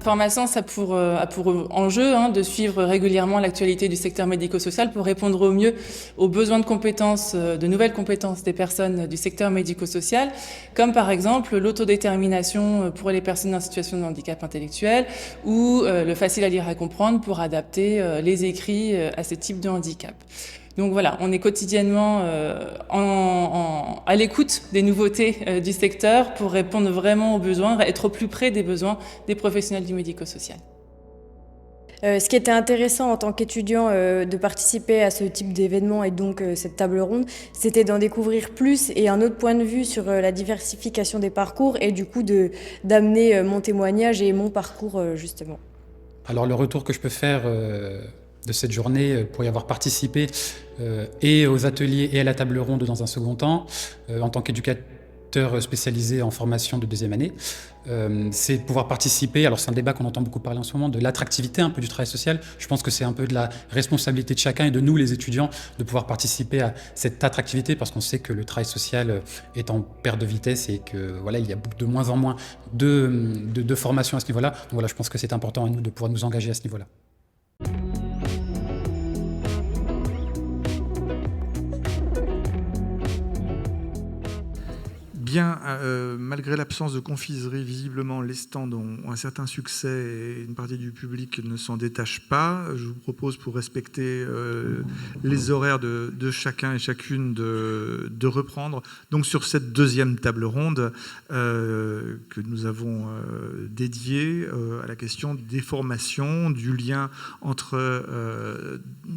formation, ça a pour enjeu de suivre régulièrement l'actualité du secteur médico-social pour répondre au mieux aux besoins de compétences, de nouvelles compétences des personnes du secteur médico-social, comme par exemple l'autodétermination pour les personnes en situation de handicap intellectuel ou le facile à lire et à comprendre pour adapter les écrits à ce type de handicap. Donc voilà, on est quotidiennement à l'écoute des nouveautés du secteur pour répondre vraiment aux besoins, être au plus près des besoins des professionnels du médico-social. Ce qui était intéressant en tant qu'étudiant de participer à ce type d'événement et donc cette table ronde, c'était d'en découvrir plus et un autre point de vue sur la diversification des parcours et du coup d'amener mon témoignage et mon parcours justement. Alors le retour que je peux faire de cette journée pour y avoir participé et aux ateliers et à la table ronde dans un second temps, en tant qu'éducateur spécialisé en formation de deuxième année, c'est de pouvoir participer, alors c'est un débat qu'on entend beaucoup parler en ce moment, de l'attractivité un peu du travail social. Je pense que c'est un peu de la responsabilité de chacun et de nous les étudiants de pouvoir participer à cette attractivité parce qu'on sait que le travail social est en perte de vitesse et que voilà, il y a de moins en moins de formation à ce niveau-là. Donc voilà, je pense que c'est important à nous de pouvoir nous engager à ce niveau-là. Bien, malgré l'absence de confiserie, visiblement, les stands ont un certain succès et une partie du public ne s'en détache pas. Je vous propose, pour respecter les horaires de chacun et chacune, de reprendre. Donc, sur cette deuxième table ronde que nous avons dédiée à la question des formations, du lien entre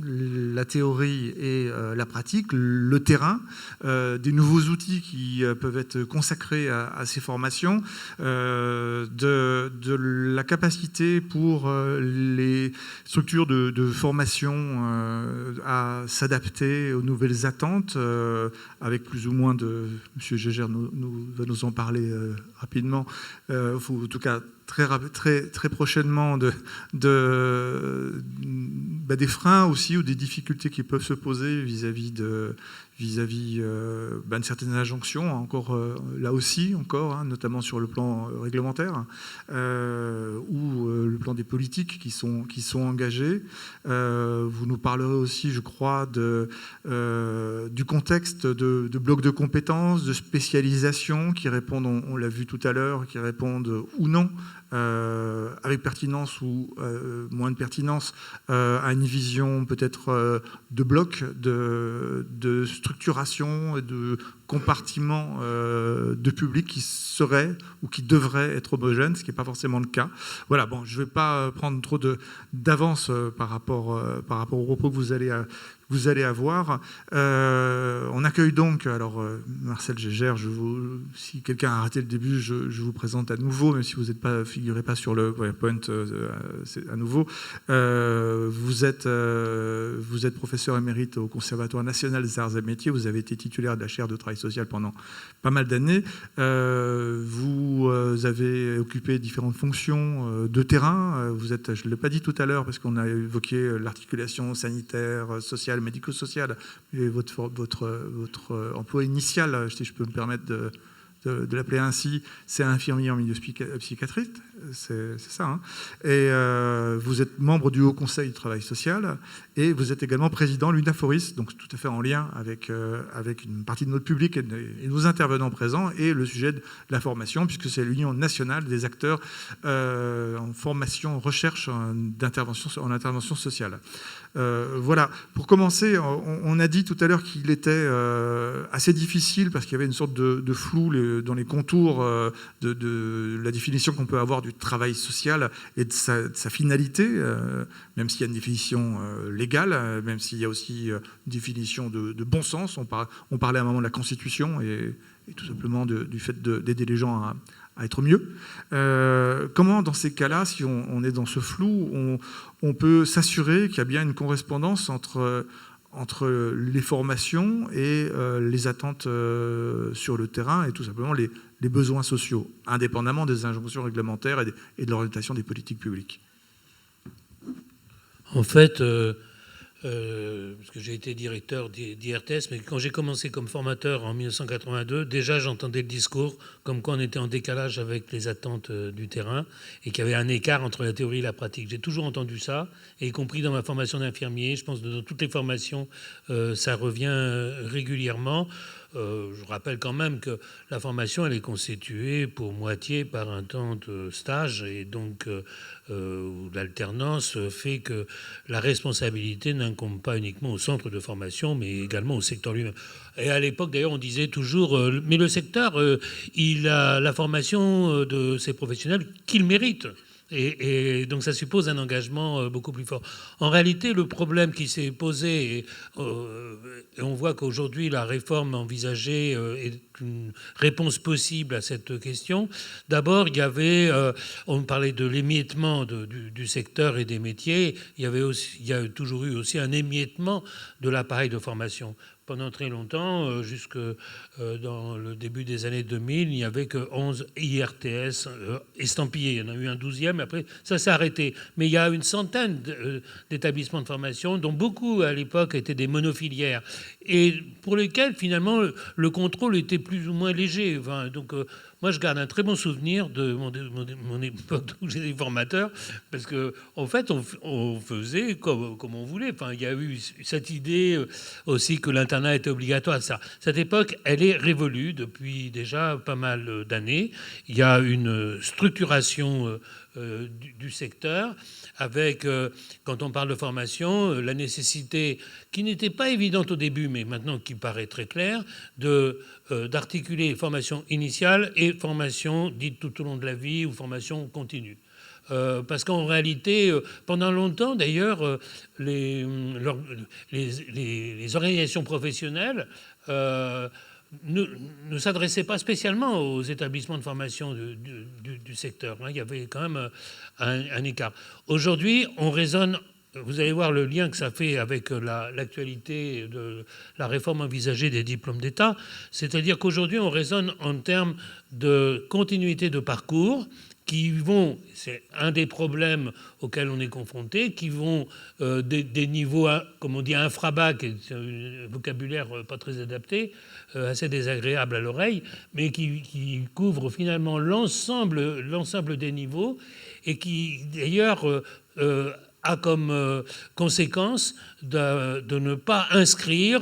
la théorie et la pratique, le terrain, des nouveaux outils qui peuvent être consacrés à ces formations, de la capacité pour les structures de formation à s'adapter aux nouvelles attentes, avec plus ou moins de... M. Gégère va nous en parler rapidement, en tout cas très prochainement, des freins aussi ou des difficultés qui peuvent se poser vis-à-vis d'une certaine injonction, encore là aussi, notamment sur le plan réglementaire ou le plan des politiques qui sont engagées. Vous nous parlerez aussi, je crois, du contexte de blocs de compétences, de spécialisation qui répondent, on l'a vu tout à l'heure, qui répondent ou non avec pertinence ou moins de pertinence à une vision peut-être de bloc, de structuration et de compartiments de public qui seraient ou qui devraient être homogènes, ce qui n'est pas forcément le cas. Voilà, bon, je ne vais pas prendre trop d'avance par rapport aux propos que vous allez avoir. On accueille donc, alors Marcel Gégère, si quelqu'un a raté le début, je vous présente à nouveau, même si vous ne figurez pas sur le PowerPoint à nouveau. Vous êtes professeur émérite au Conservatoire national des arts et métiers, vous avez été titulaire de la chaire de travail social pendant pas mal d'années. Vous avez occupé différentes fonctions de terrain. Vous êtes, je ne l'ai pas dit tout à l'heure, parce qu'on a évoqué l'articulation sanitaire, sociale, médico-social, et votre emploi initial, si je peux me permettre de l'appeler ainsi, c'est infirmier en milieu psychiatrique, c'est ça. Hein. Et vous êtes membre du Haut Conseil du travail social et vous êtes également président de l'UNAFORIS, donc tout à fait en lien avec une partie de notre public et nos intervenants présents et le sujet de la formation, puisque c'est l'Union nationale des acteurs en formation, recherche en intervention sociale. Voilà, pour commencer, on a dit tout à l'heure qu'il était assez difficile parce qu'il y avait une sorte de flou dans les contours de la définition qu'on peut avoir du travail social et de sa finalité, même s'il y a une définition légale, même s'il y a aussi une définition de bon sens. On parlait à un moment de la Constitution et tout simplement du fait d'aider les gens à être mieux. Comment, dans ces cas-là, si on est dans ce flou, on peut s'assurer qu'il y a bien une correspondance entre les formations et les attentes sur le terrain et tout simplement les besoins sociaux, indépendamment des injonctions réglementaires et de l'orientation des politiques publiques? En fait, parce que j'ai été directeur d'IRTS, mais quand j'ai commencé comme formateur en 1982, déjà j'entendais le discours comme quoi on était en décalage avec les attentes du terrain et qu'il y avait un écart entre la théorie et la pratique. J'ai toujours entendu ça, et y compris dans ma formation d'infirmier, je pense que dans toutes les formations, ça revient régulièrement. Je rappelle quand même que la formation, elle est constituée pour moitié par un temps de stage, et donc l'alternance fait que la responsabilité n'incombe pas uniquement au centre de formation, mais également au secteur lui-même. Et à l'époque, d'ailleurs, on disait toujours, mais le secteur, il a la formation de ses professionnels qu'il mérite. Et donc ça suppose un engagement beaucoup plus fort. En réalité, le problème qui s'est posé, et on voit qu'aujourd'hui la réforme envisagée est une réponse possible à cette question. D'abord, il y avait, on parlait de l'émiettement du secteur et des métiers. Il y a toujours eu aussi un émiettement de l'appareil de formation. Pendant très longtemps, jusque dans le début des années 2000, il n'y avait que 11 IRTS estampillés. Il y en a eu un 12e, après ça s'est arrêté. Mais il y a une centaine d'établissements de formation, dont beaucoup à l'époque étaient des monofilières, et pour lesquels finalement le contrôle était plus ou moins léger. Enfin, donc moi, je garde un très bon souvenir de mon époque où j'étais formateur, parce que en fait, on faisait comme on voulait. Enfin, il y a eu cette idée aussi que l'internat était obligatoire. Cette époque, elle est révolue depuis déjà pas mal d'années. Il y a une structuration du secteur, avec, quand on parle de formation, la nécessité, qui n'était pas évidente au début, mais maintenant qui paraît très claire, d'articuler formation initiale et formation dite tout au long de la vie ou formation continue. Parce qu'en réalité, pendant longtemps, d'ailleurs, les organisations professionnelles ne s'adressaient pas spécialement aux établissements de formation du secteur. Il y avait quand même un écart. Aujourd'hui, on raisonne. Vous allez voir le lien que ça fait avec l'actualité de la réforme envisagée des diplômes d'État. C'est-à-dire qu'aujourd'hui, on raisonne en termes de continuité de parcours qui vont, c'est un des problèmes auxquels on est confronté, qui vont des niveaux, comme on dit, infra-bac, un vocabulaire pas très adapté, assez désagréable à l'oreille, mais qui couvrent finalement l'ensemble des niveaux, et qui d'ailleurs a comme conséquence de ne pas inscrire,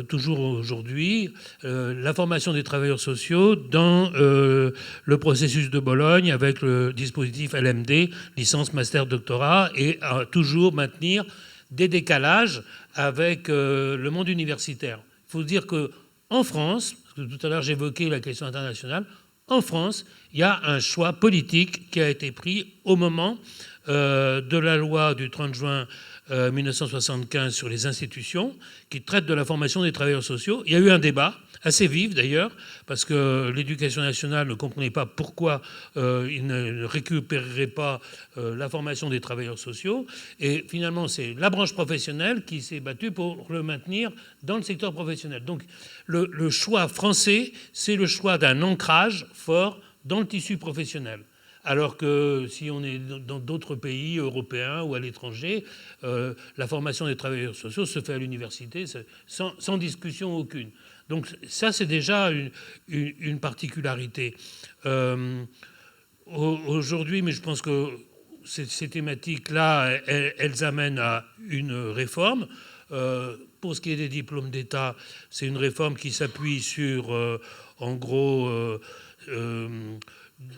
toujours aujourd'hui, la formation des travailleurs sociaux dans le processus de Bologne avec le dispositif LMD, licence, master, doctorat, et à toujours maintenir des décalages avec le monde universitaire. Il faut dire qu'en France, parce que tout à l'heure j'évoquais la question internationale, en France, il y a un choix politique qui a été pris au moment de la loi du 30 juin 1975 sur les institutions, qui traite de la formation des travailleurs sociaux. Il y a eu un débat assez vif d'ailleurs, parce que l'Éducation nationale ne comprenait pas pourquoi il ne récupérerait pas la formation des travailleurs sociaux. Et finalement, c'est la branche professionnelle qui s'est battue pour le maintenir dans le secteur professionnel. Donc le choix français, c'est le choix d'un ancrage fort dans le tissu professionnel. Alors que si on est dans d'autres pays européens ou à l'étranger, la formation des travailleurs sociaux se fait à l'université sans discussion aucune. Donc ça, c'est déjà une particularité. Aujourd'hui, mais je pense que ces thématiques-là, elles amènent à une réforme. Pour ce qui est des diplômes d'État, c'est une réforme qui s'appuie sur, en gros,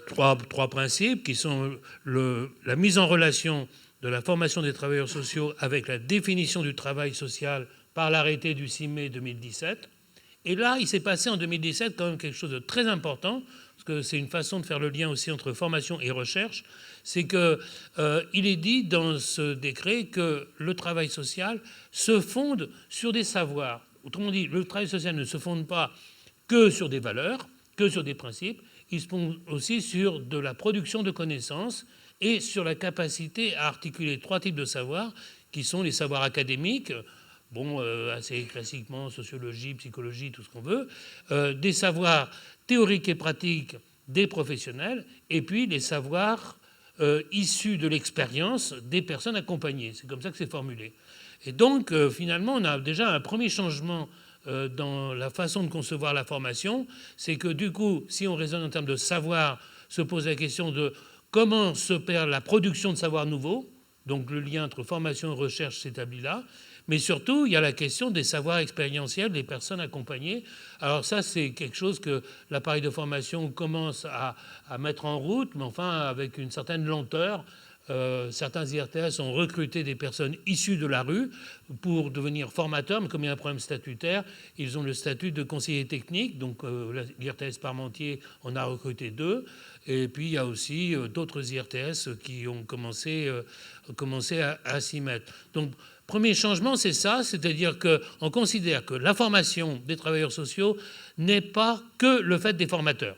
trois principes qui sont la mise en relation de la formation des travailleurs sociaux avec la définition du travail social par l'arrêté du 6 mai 2017. Et là, il s'est passé en 2017 quand même quelque chose de très important, parce que c'est une façon de faire le lien aussi entre formation et recherche, c'est qu'il est dit dans ce décret que le travail social se fonde sur des savoirs. Autrement dit, le travail social ne se fonde pas que sur des valeurs, que sur des principes, il se fonde aussi sur de la production de connaissances et sur la capacité à articuler trois types de savoirs, qui sont les savoirs académiques, assez classiquement sociologie, psychologie, tout ce qu'on veut, des savoirs théoriques et pratiques des professionnels, et puis les savoirs issus de l'expérience des personnes accompagnées. C'est comme ça que c'est formulé. Et donc, finalement, on a déjà un premier changement dans la façon de concevoir la formation. C'est que du coup, si on raisonne en termes de savoir, se pose la question de comment s'opère la production de savoirs nouveaux. Donc le lien entre formation et recherche s'établit là. Mais surtout, il y a la question des savoirs expérientiels des personnes accompagnées. Alors ça, c'est quelque chose que l'appareil de formation commence à mettre en route, mais enfin avec une certaine lenteur. Certains IRTS ont recruté des personnes issues de la rue pour devenir formateurs, mais comme il y a un problème statutaire, ils ont le statut de conseiller technique. Donc l'IRTS Parmentier en a recruté 2. Et puis il y a aussi d'autres IRTS qui ont commencé à s'y mettre. Donc premier changement, c'est ça, c'est-à-dire qu'on considère que la formation des travailleurs sociaux n'est pas que le fait des formateurs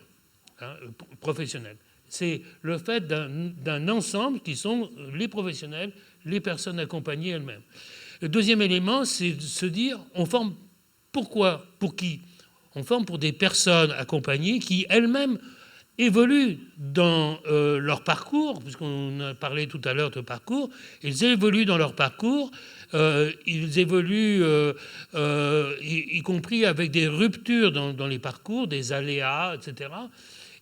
professionnels. C'est le fait d'un ensemble qui sont les professionnels, les personnes accompagnées elles-mêmes. Le deuxième élément, c'est de se dire, on forme pourquoi, pour qui? On forme pour des personnes accompagnées qui elles-mêmes évoluent dans leur parcours, puisqu'on a parlé tout à l'heure de parcours, ils évoluent dans leur parcours, ils évoluent y compris avec des ruptures dans les parcours, des aléas, etc.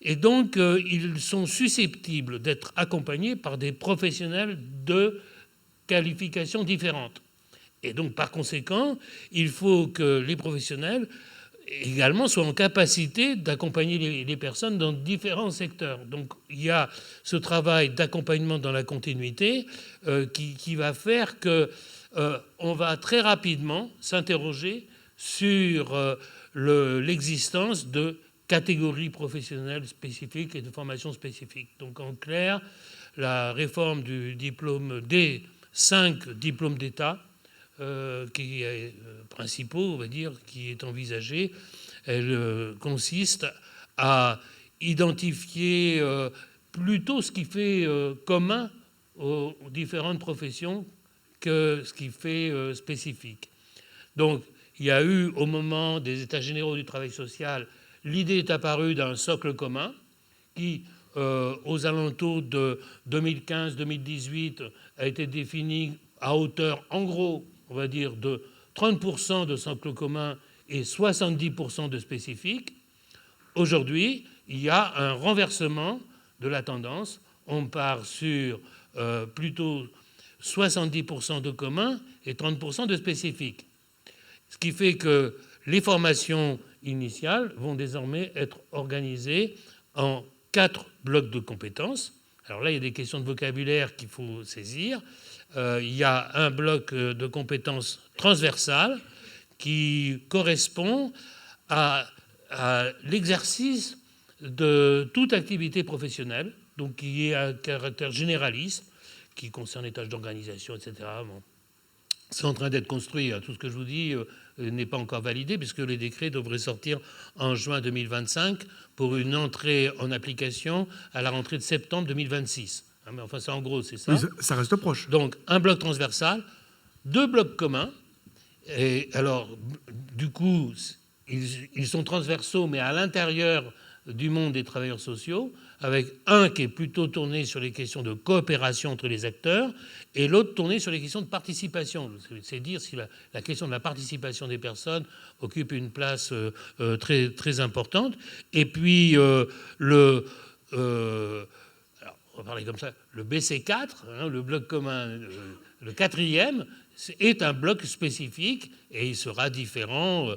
Et donc, ils sont susceptibles d'être accompagnés par des professionnels de qualifications différentes. Et donc, par conséquent, il faut que les professionnels également soient en capacité d'accompagner les personnes dans différents secteurs. Donc, il y a ce travail d'accompagnement dans la continuité qui va faire qu'on va très rapidement s'interroger sur l'existence de catégories professionnelles spécifiques et de formations spécifiques. Donc en clair, la réforme du diplôme des 5 diplômes d'État qui est principaux, on va dire, qui est envisagée, elle consiste à identifier plutôt ce qui fait commun aux différentes professions que ce qui fait spécifique. Donc il y a eu au moment des États généraux du travail social, l'idée est apparue d'un socle commun qui, aux alentours de 2015-2018, a été défini à hauteur, en gros, on va dire, de 30% de socle commun et 70% de spécifique. Aujourd'hui, il y a un renversement de la tendance. On part sur plutôt 70% de commun et 30% de spécifique. Ce qui fait que les formations initiales vont désormais être organisées en 4 blocs de compétences. Alors là, il y a des questions de vocabulaire qu'il faut saisir. Il y a un bloc de compétences transversales qui correspond à l'exercice de toute activité professionnelle, donc qui est à caractère généraliste, qui concerne les tâches d'organisation, etc. Bon. C'est en train d'être construit. Tout ce que je vous dis n'est pas encore validé, puisque les décrets devraient sortir en juin 2025 pour une entrée en application à la rentrée de septembre 2026. Mais enfin, ça, en gros, c'est ça. Oui, ça reste proche. Donc, un bloc transversal, 2 blocs communs. Et alors, du coup, ils sont transversaux, mais à l'intérieur du monde des travailleurs sociaux, avec un qui est plutôt tourné sur les questions de coopération entre les acteurs et l'autre tourné sur les questions de participation. C'est dire si la question de la participation des personnes occupe une place très, très importante. Et puis, alors, on va parler comme ça, le BC4, le bloc commun, le 4e, est un bloc spécifique et il sera différent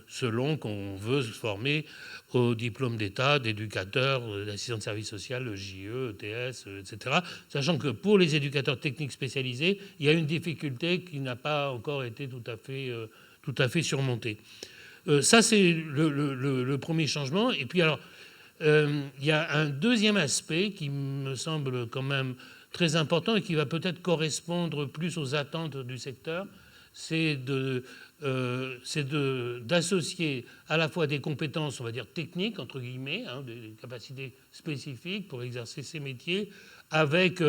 selon qu'on veut se former au diplôme d'État, d'éducateur, d'assistant de service social, le JE, ETS, etc. Sachant que pour les éducateurs techniques spécialisés, il y a une difficulté qui n'a pas encore été tout à fait surmontée. Ça, c'est le premier changement. Et puis alors, il y a un deuxième aspect qui me semble quand même très important et qui va peut-être correspondre plus aux attentes du secteur, c'est d'associer à la fois des compétences, on va dire techniques, entre guillemets, des capacités spécifiques pour exercer ces métiers, avec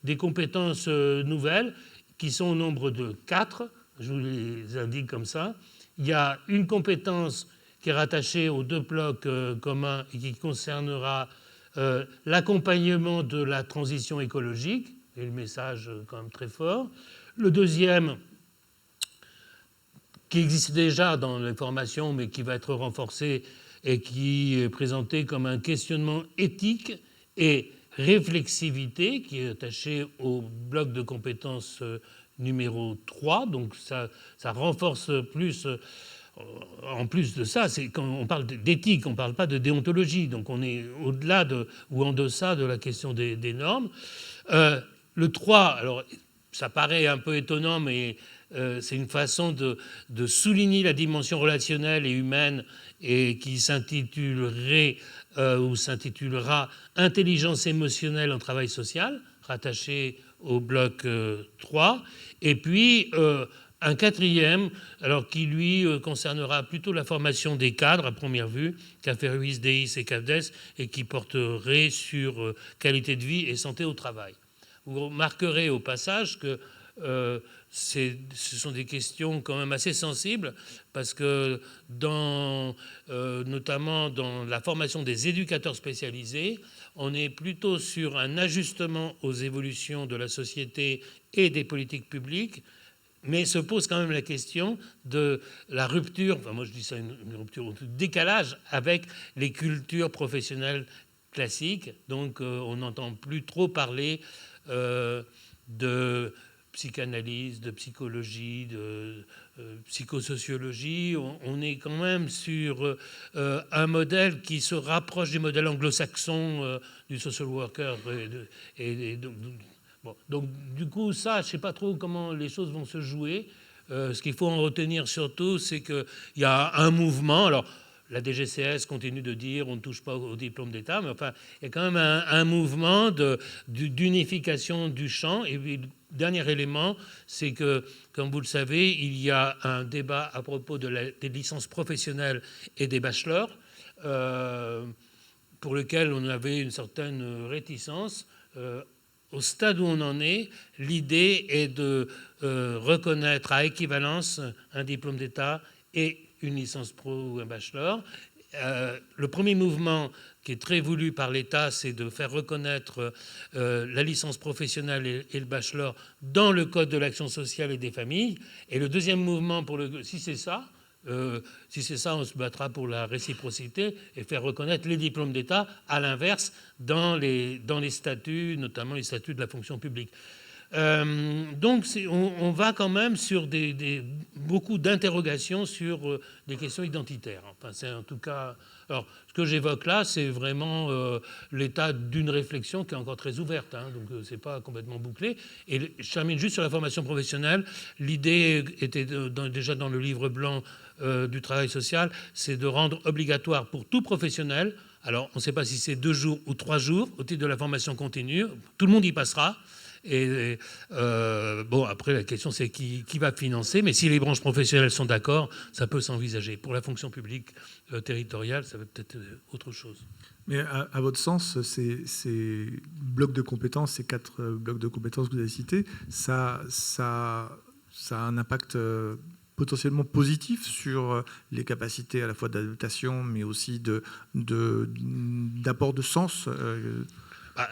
des compétences nouvelles qui sont au nombre de 4, je vous les indique comme ça. Il y a une compétence qui est rattachée aux 2 blocs communs et qui concernera l'accompagnement de la transition écologique, et le message quand même très fort. Le deuxième qui existe déjà dans les formations, mais qui va être renforcé et qui est présenté comme un questionnement éthique et réflexivité, qui est attaché au bloc de compétences numéro 3. Donc ça renforce plus. En plus de ça, c'est quand on parle d'éthique, on ne parle pas de déontologie. Donc on est au-delà ou en deçà de la question des normes. Le 3, alors ça paraît un peu étonnant, mais c'est une façon de souligner la dimension relationnelle et humaine et qui s'intitulerait ou s'intitulera « Intelligence émotionnelle en travail social », rattaché au bloc 3. Et puis un 4e, alors qui lui concernera plutôt la formation des cadres à première vue, CAFERUIS, DEIS et CAFDES, et qui porterait sur qualité de vie et santé au travail. Vous remarquerez au passage que ce sont des questions quand même assez sensibles, parce que notamment dans la formation des éducateurs spécialisés, on est plutôt sur un ajustement aux évolutions de la société et des politiques publiques, mais se pose quand même la question de la rupture, enfin moi je dis ça une rupture, un décalage avec les cultures professionnelles classiques. Donc on n'entend plus trop parler de psychanalyse, de psychologie, de psychosociologie. On est quand même sur un modèle qui se rapproche du modèle anglo-saxon du social worker. Donc du coup, ça, je ne sais pas trop comment les choses vont se jouer. Ce qu'il faut en retenir surtout, c'est qu'il y a un mouvement. Alors, la DGCS continue de dire on ne touche pas au diplôme d'État, mais enfin, il y a quand même un mouvement d'unification du champ. Et puis, le dernier élément, c'est que, comme vous le savez, il y a un débat à propos des licences professionnelles et des bachelors, pour lequel on avait une certaine réticence. Au stade où on en est, l'idée est de reconnaître à équivalence un diplôme d'État et une licence pro ou un bachelor. Le premier mouvement qui est très voulu par l'État, c'est de faire reconnaître la licence professionnelle et le bachelor dans le Code de l'action sociale et des familles. Et le deuxième mouvement, si c'est ça, on se battra pour la réciprocité et faire reconnaître les diplômes d'État, à l'inverse, dans les statuts, notamment les statuts de la fonction publique. Donc on va quand même sur beaucoup d'interrogations sur des questions identitaires. Enfin, c'est en tout cas. Alors, ce que j'évoque là, c'est vraiment l'état d'une réflexion qui est encore très ouverte, hein, donc c'est pas complètement bouclé. Et je termine juste sur la formation professionnelle. L'idée était déjà dans le livre blanc du travail social, c'est de rendre obligatoire pour tout professionnel. Alors, on ne sait pas si c'est 2 jours ou 3 jours au titre de la formation continue. Tout le monde y passera. Et après, la question, c'est qui va financer. Mais si les branches professionnelles sont d'accord, ça peut s'envisager. Pour la fonction publique territoriale, ça va peut-être autre chose. Mais à votre sens, ces blocs de compétences, ces 4 blocs de compétences que vous avez cités, ça a un impact potentiellement positif sur les capacités à la fois d'adaptation, mais aussi d'apport de sens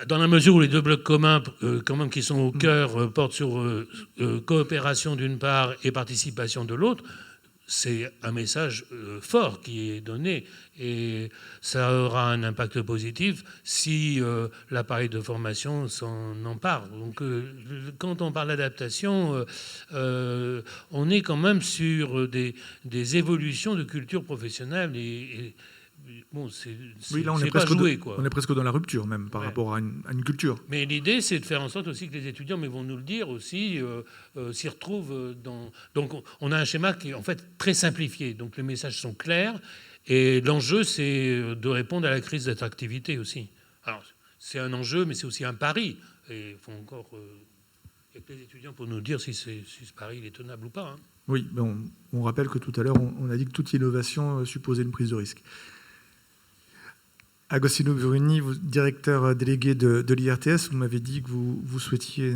dans la mesure où les 2 blocs communs, quand même, qui sont au cœur, portent sur coopération d'une part et participation de l'autre, c'est un message fort qui est donné et ça aura un impact positif si l'appareil de formation s'en empare. Donc, quand on parle d'adaptation, on est quand même sur des évolutions de culture professionnelle et bon, oui, là, on est pas joué, quoi. On est presque dans la rupture, même, par rapport à une culture. Mais l'idée, c'est de faire en sorte aussi que les étudiants, mais vont nous le dire aussi, s'y retrouvent dans... Donc, on a un schéma qui est en fait très simplifié. Donc, les messages sont clairs. Et l'enjeu, c'est de répondre à la crise d'attractivité aussi. Alors, c'est un enjeu, mais c'est aussi un pari. Et il faut encore... avec les étudiants pour nous dire si ce pari il est tenable ou pas. Hein. Oui, on rappelle que tout à l'heure, on a dit que toute innovation supposait une prise de risque. Agostino Bruni, directeur délégué de l'IRTS, vous m'avez dit que vous souhaitiez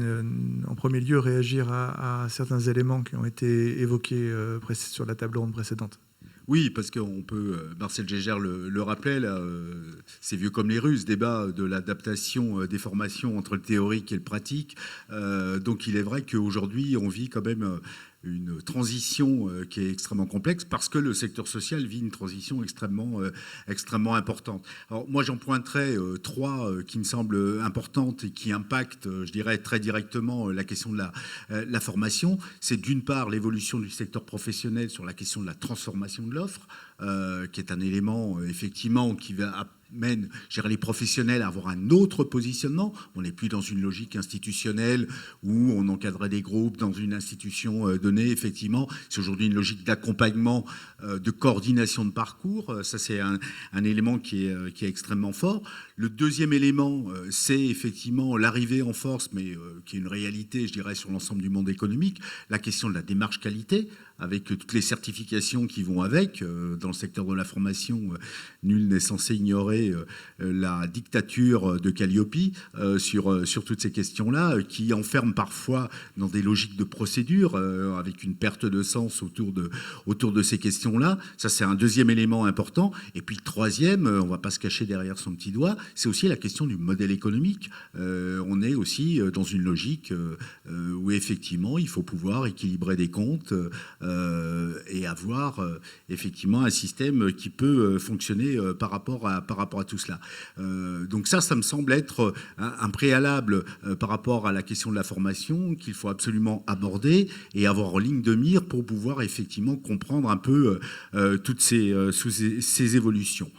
en premier lieu réagir à certains éléments qui ont été évoqués sur la table ronde précédente. Oui, parce qu'on peut, Marcel Gégère le rappelait, là, c'est vieux comme les Russes, débat de l'adaptation des formations entre le théorique et le pratique. Donc il est vrai qu'aujourd'hui, on vit quand même une transition qui est extrêmement complexe parce que le secteur social vit une transition extrêmement importante. Alors moi j'en pointerai trois qui me semblent importantes et qui impactent, je dirais, très directement la question de la formation. C'est d'une part l'évolution du secteur professionnel sur la question de la transformation de l'offre, qui est un élément effectivement qui amène les professionnels à avoir un autre positionnement. On n'est plus dans une logique institutionnelle où on encadrait des groupes dans une institution donnée. Effectivement, c'est aujourd'hui une logique d'accompagnement, de coordination de parcours. Ça, c'est un élément qui est extrêmement fort. Le deuxième élément, c'est effectivement l'arrivée en force, mais qui est une réalité, je dirais, sur l'ensemble du monde économique, la question de la démarche qualité, avec toutes les certifications qui vont avec. Dans le secteur de la formation, nul n'est censé ignorer la dictature de Calliope sur toutes ces questions-là, qui enferment parfois dans des logiques de procédure, avec une perte de sens autour de ces questions-là. Ça, c'est un deuxième élément important. Et puis le troisième, on ne va pas se cacher derrière son petit doigt, c'est aussi la question du modèle économique. On est aussi dans une logique où effectivement, il faut pouvoir équilibrer des comptes et avoir effectivement un système qui peut fonctionner par rapport à tout cela. Donc ça me semble être un préalable par rapport à la question de la formation qu'il faut absolument aborder et avoir en ligne de mire pour pouvoir effectivement comprendre un peu toutes ces évolutions.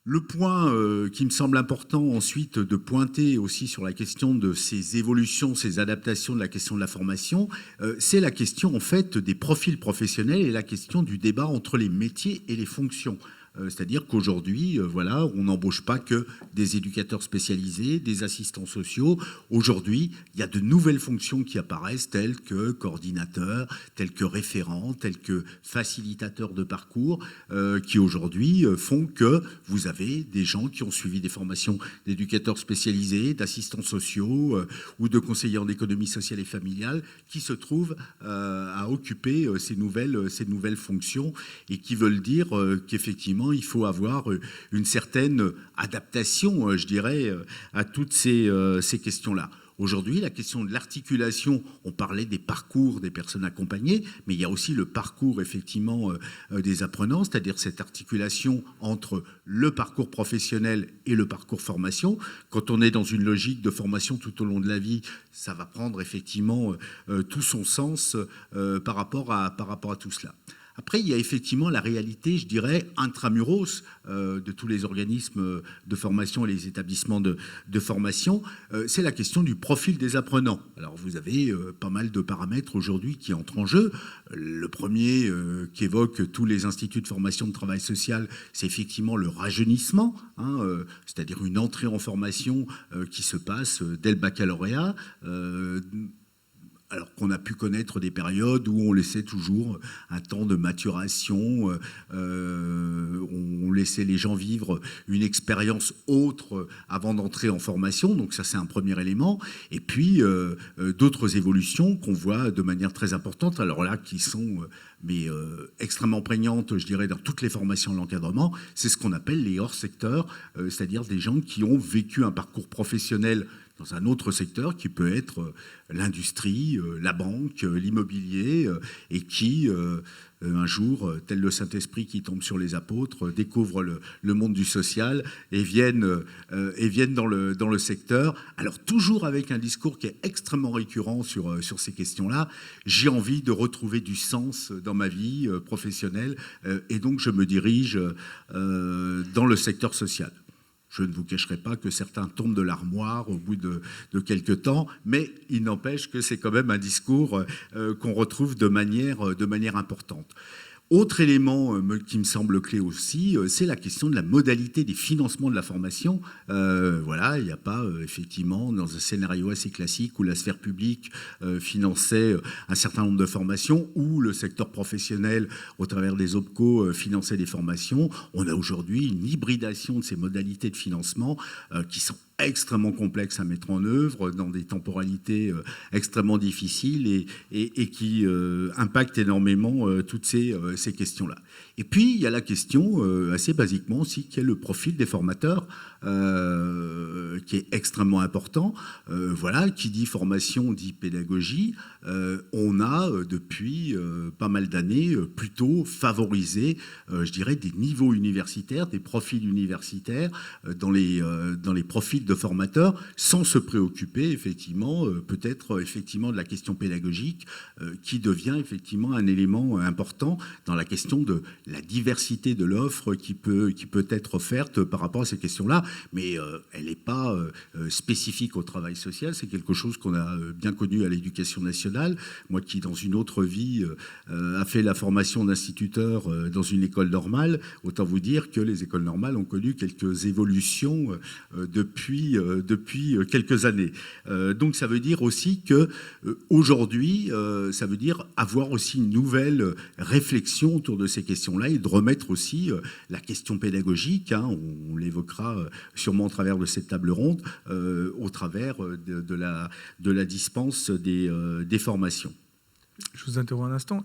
Le point qui me semble important ensuite de pointer aussi sur la question de ces évolutions, ces adaptations de la question de la formation, c'est la question en fait des profils professionnels et la question du débat entre les métiers et les fonctions. C'est-à-dire qu'aujourd'hui, voilà, on n'embauche pas que des éducateurs spécialisés, des assistants sociaux. Aujourd'hui, il y a de nouvelles fonctions qui apparaissent, telles que coordinateur, telles que référent, telles que facilitateur de parcours, qui aujourd'hui font que vous avez des gens qui ont suivi des formations d'éducateurs spécialisés, d'assistants sociaux ou de conseillers en économie sociale et familiale, qui se trouvent à occuper ces nouvelles fonctions et qui veulent dire qu'effectivement, il faut avoir une certaine adaptation, je dirais, à toutes ces questions-là. Aujourd'hui, la question de l'articulation, on parlait des parcours des personnes accompagnées, mais il y a aussi le parcours, effectivement, des apprenants, c'est-à-dire cette articulation entre le parcours professionnel et le parcours formation. Quand on est dans une logique de formation tout au long de la vie, ça va prendre, effectivement, tout son sens par rapport à tout cela. Après, il y a effectivement la réalité, je dirais, intramuros de tous les organismes de formation et les établissements de formation. C'est la question du profil des apprenants. Alors, vous avez pas mal de paramètres aujourd'hui qui entrent en jeu. Le premier qu'évoquent tous les instituts de formation de travail social, c'est effectivement le rajeunissement, c'est-à-dire une entrée en formation qui se passe dès le baccalauréat. Alors qu'on a pu connaître des périodes où on laissait toujours un temps de maturation, on laissait les gens vivre une expérience autre avant d'entrer en formation. Donc ça, c'est un premier élément. Et puis, d'autres évolutions qu'on voit de manière très importante, alors là, qui sont extrêmement prégnantes, je dirais, dans toutes les formations de l'encadrement, c'est ce qu'on appelle les hors-secteurs, c'est-à-dire des gens qui ont vécu un parcours professionnel dans un autre secteur qui peut être l'industrie, la banque, l'immobilier, et qui, un jour, tel le Saint-Esprit qui tombe sur les apôtres, découvrent le monde du social et viennent dans le secteur. Alors toujours avec un discours qui est extrêmement récurrent sur ces questions-là. J'ai envie de retrouver du sens dans ma vie professionnelle et donc je me dirige dans le secteur social. Je ne vous cacherai pas que certains tombent de l'armoire au bout de quelques temps, mais il n'empêche que c'est quand même un discours qu'on retrouve de manière importante. Autre élément qui me semble clé aussi, c'est la question de la modalité des financements de la formation. Voilà, il n'y a pas effectivement dans un scénario assez classique où la sphère publique finançait un certain nombre de formations, où le secteur professionnel, au travers des OPCO, finançait des formations. On a aujourd'hui une hybridation de ces modalités de financement qui sont extrêmement complexes à mettre en œuvre dans des temporalités extrêmement difficiles et qui impactent énormément toutes ces questions-là. Et puis, il y a la question, assez basiquement aussi, qui est le profil des formateurs, qui est extrêmement important. Voilà, qui dit formation, dit pédagogie. On a, depuis pas mal d'années, plutôt favorisé, je dirais, des niveaux universitaires, des profils universitaires dans les profils de formateurs, sans se préoccuper, effectivement, peut-être, effectivement, de la question pédagogique, qui devient, effectivement, un élément important dans la question de la diversité de l'offre qui peut être offerte par rapport à ces questions-là, mais elle n'est pas spécifique au travail social. C'est quelque chose qu'on a bien connu à l'éducation nationale. Moi qui, dans une autre vie, a fait la formation d'instituteur dans une école normale, autant vous dire que les écoles normales ont connu quelques évolutions depuis quelques années. Donc ça veut dire aussi que aujourd'hui, ça veut dire avoir aussi une nouvelle réflexion autour de ces questions-là et de remettre aussi la question pédagogique, hein, on l'évoquera sûrement au travers de cette table ronde, au travers de la dispense des formations. Je vous interromps un instant.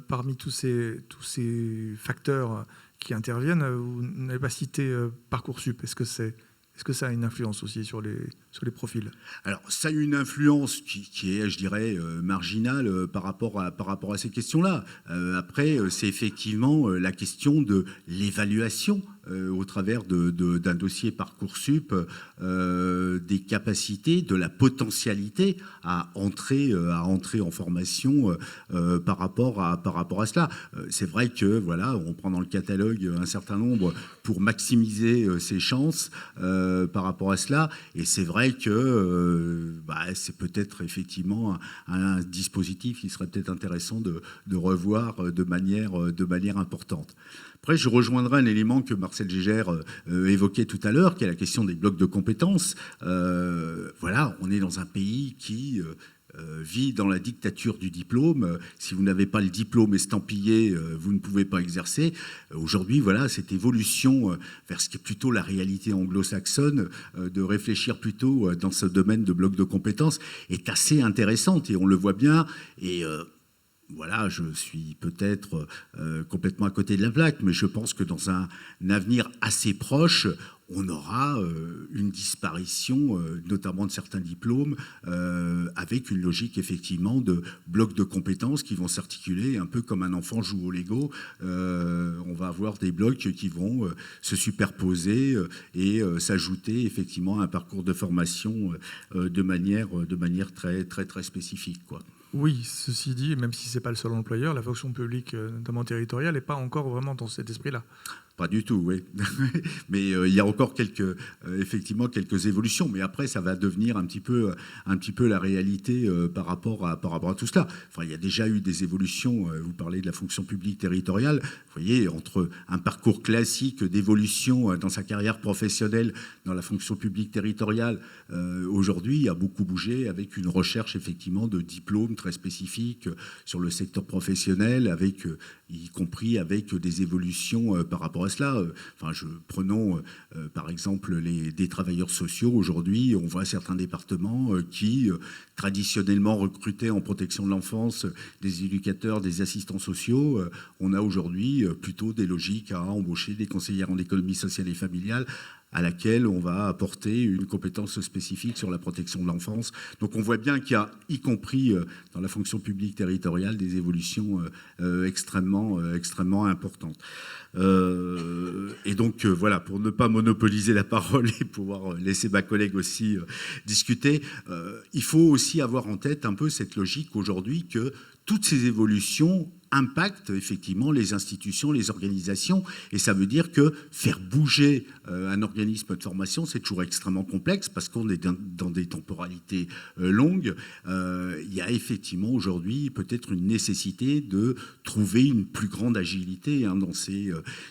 Parmi tous ces facteurs qui interviennent, vous n'avez pas cité Parcoursup. Est-ce que ça a une influence aussi sur les profils? Alors, ça a une influence qui est, je dirais, marginale par rapport à ces questions-là. Après, c'est effectivement la question de l'évaluation au travers d'un dossier Parcoursup, des capacités, de la potentialité à entrer en formation par rapport à cela. C'est vrai que voilà, on prend dans le catalogue un certain nombre pour maximiser ses chances par rapport à cela, et c'est vrai que c'est peut-être effectivement un dispositif qui serait peut-être intéressant de revoir de manière importante. Après, je rejoindrai un élément que Marcel Gégère évoquait tout à l'heure, qui est la question des blocs de compétences. Voilà, on est dans un pays qui vit dans la dictature du diplôme. Si vous n'avez pas le diplôme estampillé, vous ne pouvez pas exercer. Aujourd'hui, voilà, cette évolution vers ce qui est plutôt la réalité anglo-saxonne, de réfléchir plutôt dans ce domaine de blocs de compétences, est assez intéressante, et on le voit bien. Et voilà, je suis peut-être complètement à côté de la plaque, mais je pense que dans un avenir assez proche, on aura une disparition, notamment de certains diplômes, avec une logique effectivement de blocs de compétences qui vont s'articuler un peu comme un enfant joue au Lego. On va avoir des blocs qui vont se superposer et s'ajouter effectivement à un parcours de formation de manière très, très, très spécifique, quoi. Oui, ceci dit, même si ce n'est pas le seul employeur, la fonction publique, notamment territoriale, n'est pas encore vraiment dans cet esprit-là. Pas du tout, oui. Mais il y a encore effectivement quelques évolutions. Mais après, ça va devenir un petit peu la réalité par rapport à tout cela. Enfin, il y a déjà eu des évolutions. Vous parlez de la fonction publique territoriale. Vous voyez, entre un parcours classique d'évolution dans sa carrière professionnelle dans la fonction publique territoriale, aujourd'hui, il a beaucoup bougé avec une recherche effectivement de diplômes très spécifiques sur le secteur professionnel, y compris avec des évolutions par rapport à cela. Prenons par exemple des travailleurs sociaux. Aujourd'hui, on voit certains départements qui traditionnellement recrutaient en protection de l'enfance des éducateurs, des assistants sociaux. On a aujourd'hui plutôt des logiques à embaucher des conseillères en économie sociale et familiale, à laquelle on va apporter une compétence spécifique sur la protection de l'enfance. Donc on voit bien qu'il y a, y compris dans la fonction publique territoriale, des évolutions extrêmement importantes. Et donc voilà, pour ne pas monopoliser la parole et pouvoir laisser ma collègue aussi discuter, il faut aussi avoir en tête un peu cette logique aujourd'hui que toutes ces évolutions impactent effectivement les institutions, les organisations, et ça veut dire que faire bouger un organisme de formation, c'est toujours extrêmement complexe parce qu'on est dans des temporalités longues. Il y a effectivement aujourd'hui peut-être une nécessité de trouver une plus grande agilité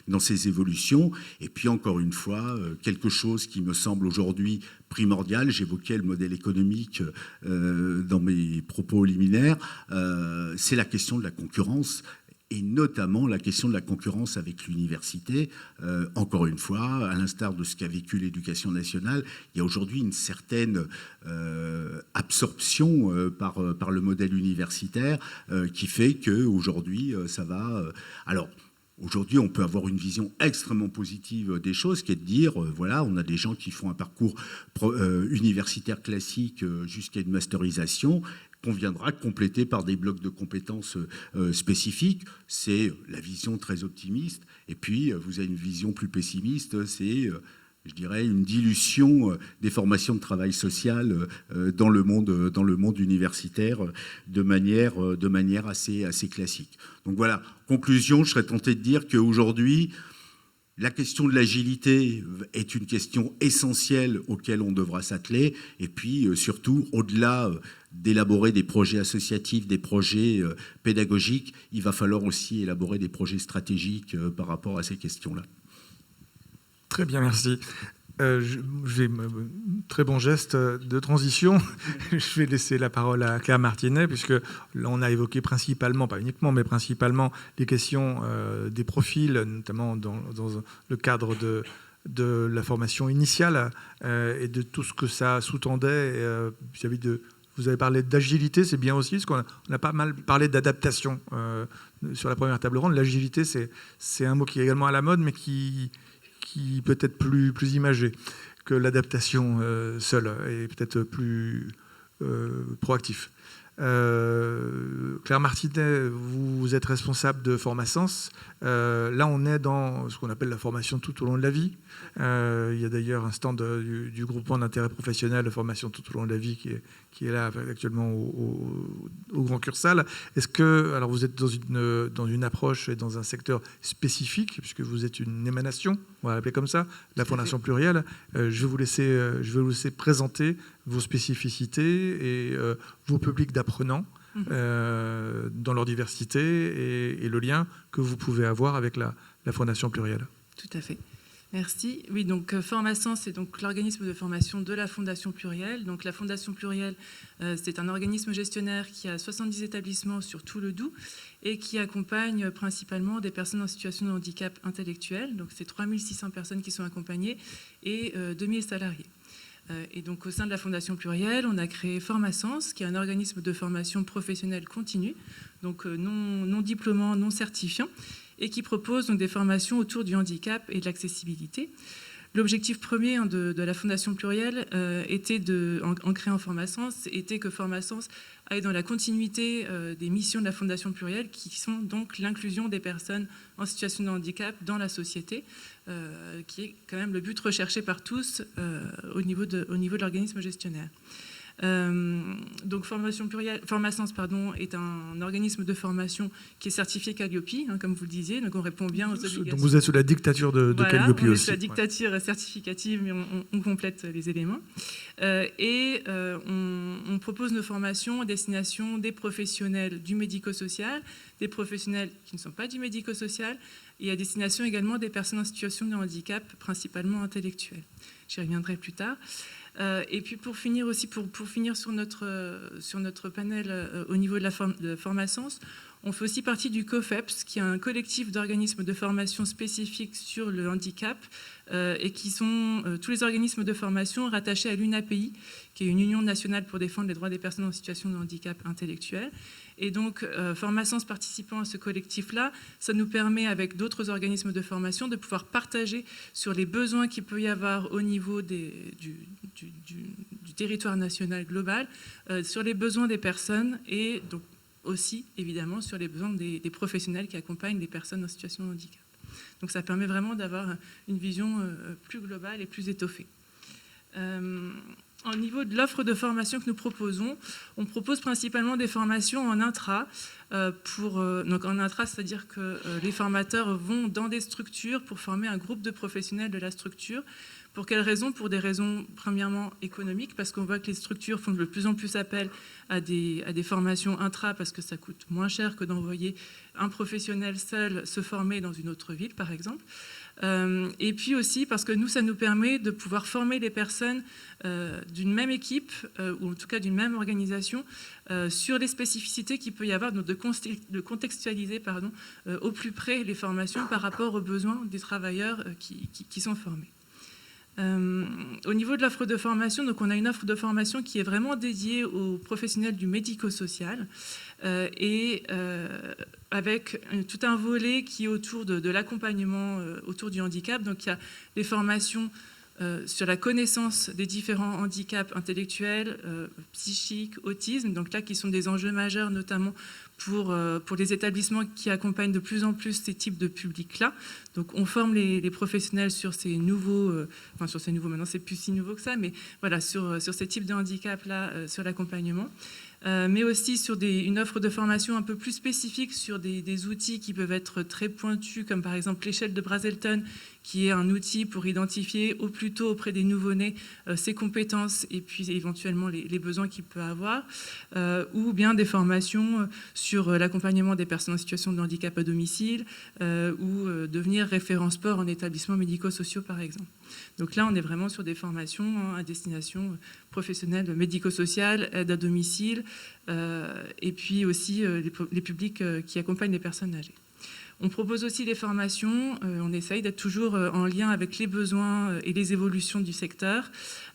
dans ces évolutions. Et puis encore une fois, quelque chose qui me semble aujourd'hui primordial, j'évoquais le modèle économique dans mes propos liminaires, c'est la question de la concurrence, et notamment la question de la concurrence avec l'université. Encore une fois, à l'instar de ce qu'a vécu l'éducation nationale, il y a aujourd'hui une certaine absorption par le modèle universitaire qui fait qu'aujourd'hui, ça va... alors, Aujourd'hui, on peut avoir une vision extrêmement positive des choses, qui est de dire, voilà, on a des gens qui font un parcours universitaire classique jusqu'à une masterisation, qu'on viendra compléter par des blocs de compétences spécifiques. C'est la vision très optimiste. Et puis, vous avez une vision plus pessimiste, c'est, je dirais, une dilution des formations de travail social dans le monde universitaire de manière assez classique. Donc voilà, conclusion, je serais tenté de dire qu'aujourd'hui, la question de l'agilité est une question essentielle auquel on devra s'atteler. Et puis, surtout, au-delà d'élaborer des projets associatifs, des projets pédagogiques, il va falloir aussi élaborer des projets stratégiques par rapport à ces questions-là. Très bien, merci. J'ai très bon geste de transition. Je vais laisser la parole à Claire Martinet, puisque là, on a évoqué principalement, pas uniquement, mais principalement les questions des profils, notamment dans le cadre de la formation initiale et de tout ce que ça sous-tendait vis-à-vis de... Vous avez parlé d'agilité, c'est bien aussi, parce qu'on a pas mal parlé d'adaptation sur la première table ronde. L'agilité, c'est un mot qui est également à la mode, mais qui peut être plus imagé que l'adaptation seule et peut-être plus proactif. Claire Martinet, vous êtes responsable de Formasens. Là, on est dans ce qu'on appelle la formation tout au long de la vie. Il y a d'ailleurs un stand du groupement d'intérêt professionnel de formation tout au long de la vie qui est là actuellement au Grand Cursal. Est-ce que, alors vous êtes dans une approche et dans un secteur spécifique, puisque vous êtes une émanation, on va l'appeler comme ça, la Fondation Plurielle. Je vais vous laisser présenter vos spécificités et vos publics d'apprenants dans leur diversité et le lien que vous pouvez avoir avec la Fondation Plurielle. Tout à fait. Merci. Oui, donc Formasens, c'est donc l'organisme de formation de la Fondation Plurielle. Donc la Fondation Plurielle, c'est un organisme gestionnaire qui a 70 établissements sur tout le Doubs et qui accompagne principalement des personnes en situation de handicap intellectuel. Donc c'est 3600 personnes qui sont accompagnées et 2000 salariés. Et donc au sein de la Fondation Plurielle, on a créé Formasens, qui est un organisme de formation professionnelle continue, donc non diplômant, non certifiant, et qui propose donc des formations autour du handicap et de l'accessibilité. L'objectif premier de la Fondation Plurielle en créant Formasens était que Formasens aille dans la continuité des missions de la Fondation Plurielle, qui sont donc l'inclusion des personnes en situation de handicap dans la société, qui est quand même le but recherché par tous au niveau de l'organisme gestionnaire. Donc Formasens est un organisme de formation qui est certifié Calliope, comme vous le disiez, donc on répond bien aux obligations. Donc vous êtes sous la dictature de Calliope aussi. On est sous la dictature certificative, mais on complète les éléments. On propose nos formations à destination des professionnels du médico-social, des professionnels qui ne sont pas du médico-social, et à destination également des personnes en situation de handicap, principalement intellectuel. J'y reviendrai plus tard. Et puis pour finir aussi, pour finir sur notre panel au niveau de la Formasens, on fait aussi partie du COFEPS, qui est un collectif d'organismes de formation spécifiques sur le handicap et qui sont tous les organismes de formation rattachés à l'UNAPI, qui est une union nationale pour défendre les droits des personnes en situation de handicap intellectuel. Et donc, Formasens participant à ce collectif-là, ça nous permet, avec d'autres organismes de formation, de pouvoir partager sur les besoins qu'il peut y avoir au niveau du territoire national global, sur les besoins des personnes et donc aussi, évidemment, sur les besoins des professionnels qui accompagnent les personnes en situation de handicap. Donc, ça permet vraiment d'avoir une vision plus globale et plus étoffée. Au niveau de l'offre de formation que nous proposons, on propose principalement des formations en intra. Donc en intra, c'est-à-dire que les formateurs vont dans des structures pour former un groupe de professionnels de la structure. Pour quelles raisons ? Pour des raisons premièrement économiques, parce qu'on voit que les structures font de plus en plus appel à des formations intra, parce que ça coûte moins cher que d'envoyer un professionnel seul se former dans une autre ville, par exemple. Et puis aussi parce que nous, ça nous permet de pouvoir former les personnes d'une même équipe, ou en tout cas d'une même organisation, sur les spécificités qu'il peut y avoir, donc de contextualiser au plus près les formations par rapport aux besoins des travailleurs qui sont formés. Au niveau de l'offre de formation, donc on a une offre de formation qui est vraiment dédiée aux professionnels du médico-social et avec tout un volet qui est autour de l'accompagnement autour du handicap. Donc il y a des formations sur la connaissance des différents handicaps intellectuels, psychiques, autisme, donc là qui sont des enjeux majeurs notamment pour les établissements qui accompagnent de plus en plus ces types de publics-là. Donc on forme les professionnels sur ces nouveaux, maintenant c'est plus si nouveau que ça, mais voilà, sur ces types de handicaps-là, sur l'accompagnement. Mais aussi sur une offre de formation un peu plus spécifique sur des outils qui peuvent être très pointus, comme par exemple l'échelle de Brazelton, qui est un outil pour identifier au plus tôt auprès des nouveau-nés ses compétences et puis éventuellement les besoins qu'il peut avoir, ou bien des formations sur l'accompagnement des personnes en situation de handicap à domicile, ou devenir référent sport en établissements médico-sociaux par exemple. Donc là, on est vraiment sur des formations à destination professionnelle médico-sociale, aide à domicile, et puis aussi les publics qui accompagnent les personnes âgées. On propose aussi des formations, on essaye d'être toujours en lien avec les besoins et les évolutions du secteur,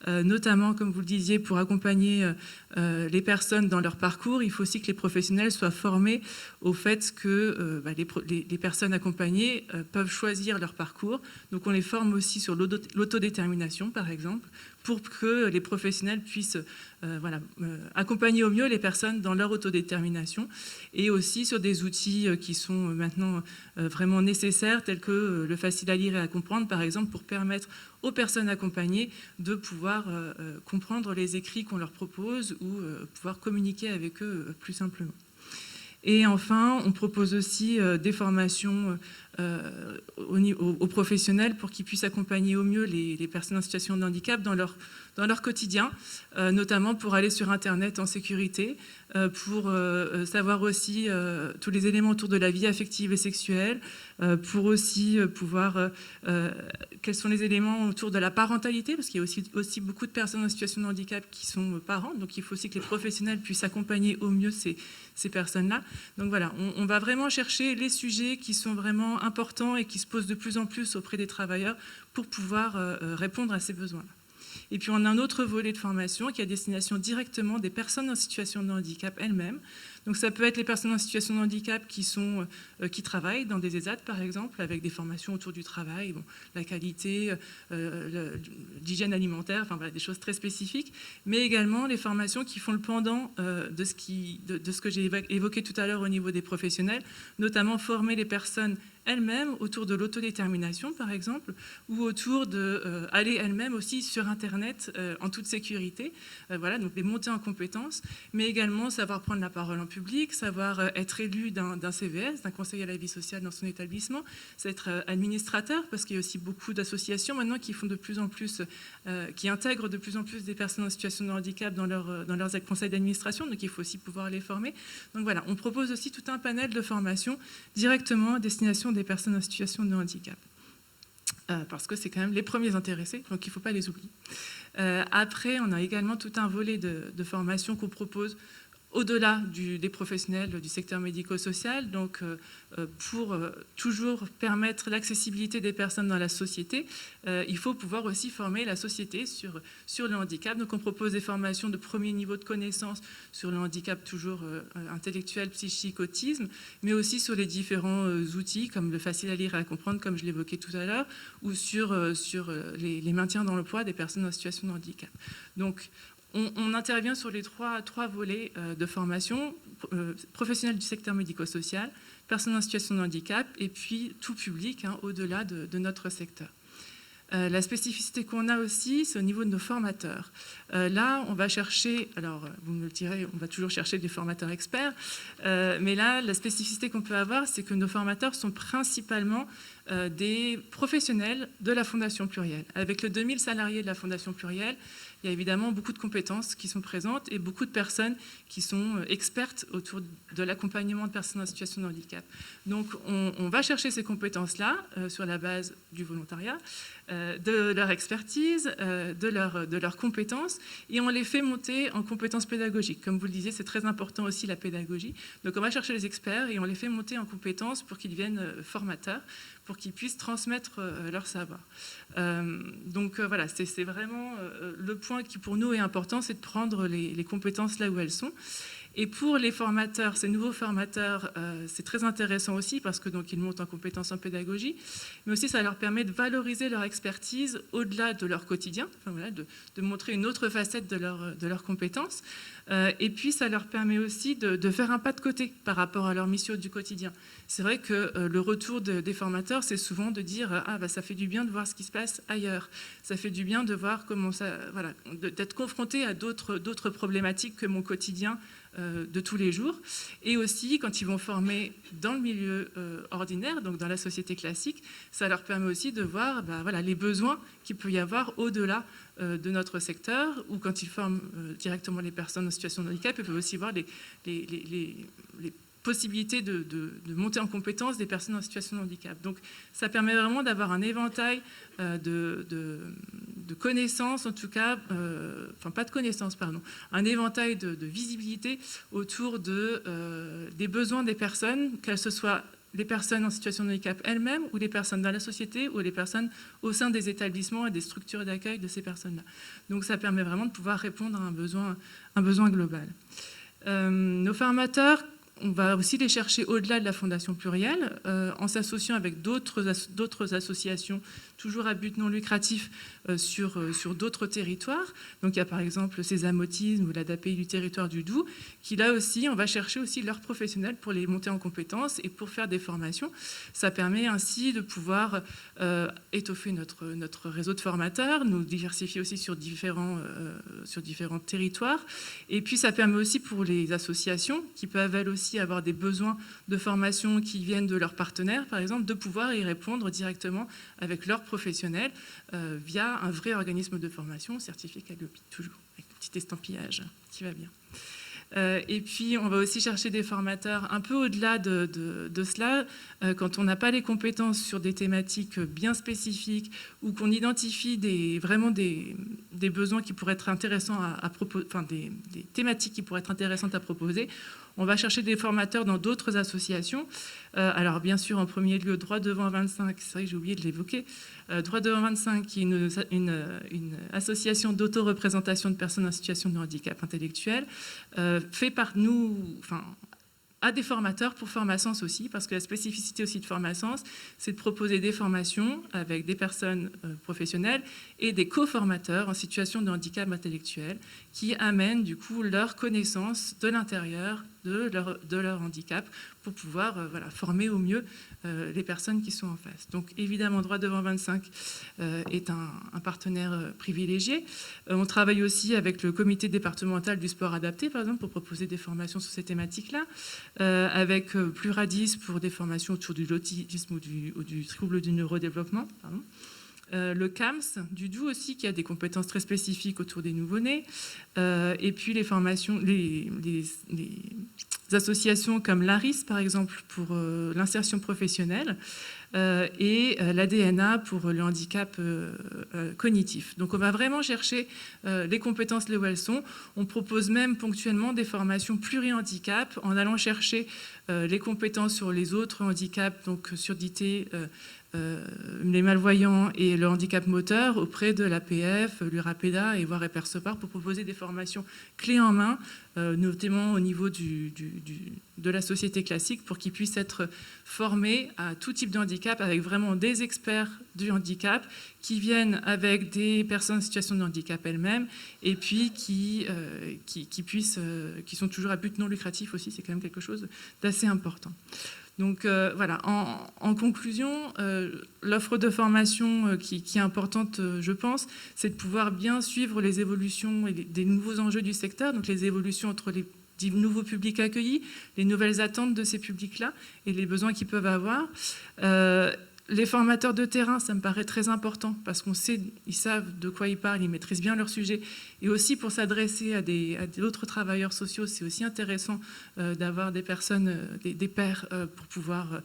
notamment, comme vous le disiez, pour accompagner les personnes dans leur parcours. Il faut aussi que les professionnels soient formés au fait que les personnes accompagnées peuvent choisir leur parcours. Donc on les forme aussi sur l'autodétermination, par exemple, pour que les professionnels puissent accompagner au mieux les personnes dans leur autodétermination, et aussi sur des outils qui sont maintenant vraiment nécessaires, tels que le facile à lire et à comprendre, par exemple, pour permettre aux personnes accompagnées de pouvoir comprendre les écrits qu'on leur propose ou pouvoir communiquer avec eux plus simplement. Et enfin, on propose aussi des formations aux professionnels pour qu'ils puissent accompagner au mieux les personnes en situation de handicap dans leur quotidien, notamment pour aller sur Internet en sécurité, pour savoir aussi tous les éléments autour de la vie affective et sexuelle, pour aussi pouvoir quels sont les éléments autour de la parentalité, parce qu'il y a aussi beaucoup de personnes en situation de handicap qui sont parents, donc il faut aussi que les professionnels puissent accompagner au mieux ces personnes-là. Donc voilà, on va vraiment chercher les sujets qui sont vraiment importants et qui se posent de plus en plus auprès des travailleurs pour pouvoir répondre à ces besoins-là. Et puis on a un autre volet de formation qui est à destination directement des personnes en situation de handicap elles-mêmes. Donc ça peut être les personnes en situation de handicap qui travaillent dans des ESAT par exemple, avec des formations autour du travail, la qualité, l'hygiène alimentaire, enfin voilà, des choses très spécifiques, mais également les formations qui font le pendant de ce que j'ai évoqué tout à l'heure au niveau des professionnels, notamment former les personnes elles-mêmes autour de l'autodétermination par exemple, ou autour d'aller elles-mêmes aussi sur Internet en toute sécurité, voilà, donc les montées en compétences, mais également savoir prendre la parole en public, savoir être élu d'un CVS, d'un conseiller à la vie sociale dans son établissement, c'est être administrateur, parce qu'il y a aussi beaucoup d'associations maintenant qui font de plus en plus, qui intègrent de plus en plus des personnes en situation de handicap dans leurs conseils d'administration, donc il faut aussi pouvoir les former. Donc voilà, on propose aussi tout un panel de formations directement à destination des personnes en situation de handicap. Parce que c'est quand même les premiers intéressés, donc il ne faut pas les oublier. Après, on a également tout un volet de formation qu'on propose au-delà des professionnels du secteur médico-social, donc pour toujours permettre l'accessibilité des personnes dans la société, il faut pouvoir aussi former la société sur le handicap. Donc on propose des formations de premier niveau de connaissance sur le handicap toujours intellectuel, psychique, autisme, mais aussi sur les différents outils comme le facile à lire et à comprendre, comme je l'évoquais tout à l'heure, ou sur les maintiens dans l'emploi des personnes en situation de handicap. Donc on intervient sur les trois volets de formation, professionnels du secteur médico-social, personnes en situation de handicap, et puis tout public, au-delà de notre secteur. La spécificité qu'on a aussi, c'est au niveau de nos formateurs. Là, on va chercher, alors vous me le direz, on va toujours chercher des formateurs experts, mais là, la spécificité qu'on peut avoir, c'est que nos formateurs sont principalement des professionnels de la Fondation Pluriel. Avec le 2000 salariés de la Fondation Pluriel, il y a évidemment beaucoup de compétences qui sont présentes et beaucoup de personnes qui sont expertes autour de l'accompagnement de personnes en situation de handicap. Donc on va chercher ces compétences-là sur la base du volontariat, de leur expertise, de leurs compétences, et on les fait monter en compétences pédagogiques. Comme vous le disiez, c'est très important aussi la pédagogie. Donc on va chercher les experts et on les fait monter en compétences pour qu'ils deviennent formateurs, pour qu'ils puissent transmettre leur savoir. Donc voilà, c'est vraiment le point qui pour nous est important, c'est de prendre les compétences là où elles sont. Et pour les formateurs, ces nouveaux formateurs, c'est très intéressant aussi parce que donc ils montent en compétences en pédagogie, mais aussi ça leur permet de valoriser leur expertise au-delà de leur quotidien, enfin, voilà, de montrer une autre facette de leurs compétences. Et puis ça leur permet aussi de faire un pas de côté par rapport à leur mission du quotidien. C'est vrai que le retour des formateurs, c'est souvent de dire « Ah, bah, ça fait du bien de voir ce qui se passe ailleurs. Ça fait du bien de voir comment ça... » voilà, d'être confronté à d'autres problématiques que mon quotidien de tous les jours. Et aussi, quand ils vont former dans le milieu ordinaire, donc dans la société classique, ça leur permet aussi de voir voilà, les besoins qu'il peut y avoir au-delà de notre secteur, ou quand ils forment directement les personnes en situation de handicap, ils peuvent aussi voir les possibilités de monter en compétence des personnes en situation de handicap. Donc ça permet vraiment d'avoir un éventail de connaissances, en tout cas, enfin pas de connaissances, pardon, un éventail de visibilité autour des besoins des personnes, qu'elles ce soit les personnes en situation de handicap elles-mêmes, ou les personnes dans la société, ou les personnes au sein des établissements et des structures d'accueil de ces personnes-là. Donc ça permet vraiment de pouvoir répondre à un besoin global. Nos formateurs, on va aussi les chercher au-delà de la Fondation Pluriel, en s'associant avec d'autres associations, toujours à but non lucratif, sur d'autres territoires. Donc il y a par exemple Sésame Autisme ou l'ADAPI du territoire du Doubs, qui là aussi, on va chercher aussi leurs professionnels pour les monter en compétences et pour faire des formations. Ça permet ainsi de pouvoir étoffer notre réseau de formateurs, nous diversifier aussi sur différents territoires. Et puis ça permet aussi pour les associations, qui peuvent elles aussi avoir des besoins de formation qui viennent de leurs partenaires, par exemple, de pouvoir y répondre directement avec leurs professionnels via un vrai organisme de formation certifié Qualiopi, toujours, avec le petit estampillage qui va bien. Et puis, on va aussi chercher des formateurs un peu au-delà de cela, quand on n'a pas les compétences sur des thématiques bien spécifiques ou qu'on identifie vraiment des besoins qui pourraient être intéressants à proposer, enfin des thématiques qui pourraient être intéressantes à proposer. On va chercher des formateurs dans d'autres associations. Alors, bien sûr, en premier lieu, Droit Devant 25, c'est vrai que j'ai oublié de l'évoquer. Droit Devant 25, qui est une association d'autoreprésentation de personnes en situation de handicap intellectuel, fait par nous, enfin, à des formateurs pour Formasens aussi, parce que la spécificité aussi de Formasens, c'est de proposer des formations avec des personnes professionnelles et des co-formateurs en situation de handicap intellectuel qui amènent du coup leur connaissance de l'intérieur de leur handicap pour pouvoir former au mieux les personnes qui sont en face. Donc évidemment, Droit Devant 25 est un partenaire privilégié. On travaille aussi avec le comité départemental du sport adapté, par exemple, pour proposer des formations sur ces thématiques-là, avec Pluradis pour des formations autour du l'autisme ou du trouble du neurodéveloppement, pardon. Le CAMS du Doubs aussi, qui a des compétences très spécifiques autour des nouveau-nés, et puis les formations, les associations comme l'ARIS, par exemple, pour l'insertion professionnelle, et l'ADNA pour le handicap cognitif. Donc on va vraiment chercher les compétences là où elles sont. On propose même ponctuellement des formations pluri-handicap en allant chercher les compétences sur les autres handicaps, donc surdité, les malvoyants et le handicap moteur auprès de l'APF, l'URAPEDA et voire Epersopar pour proposer des formations clés en main, notamment au niveau de la société classique, pour qu'ils puissent être formés à tout type de handicap avec vraiment des experts du handicap qui viennent avec des personnes en situation de handicap elles-mêmes et puis qui sont toujours à but non lucratif aussi, c'est quand même quelque chose d'assez important. Donc voilà, en conclusion, l'offre de formation qui est importante, je pense, c'est de pouvoir bien suivre les évolutions et des nouveaux enjeux du secteur, donc les évolutions entre les nouveaux publics accueillis, les nouvelles attentes de ces publics-là et les besoins qu'ils peuvent avoir. Les formateurs de terrain, ça me paraît très important parce qu'on sait, ils savent de quoi ils parlent, ils maîtrisent bien leur sujet. Et aussi pour s'adresser à d'autres travailleurs sociaux, c'est aussi intéressant d'avoir des personnes, des pairs pour pouvoir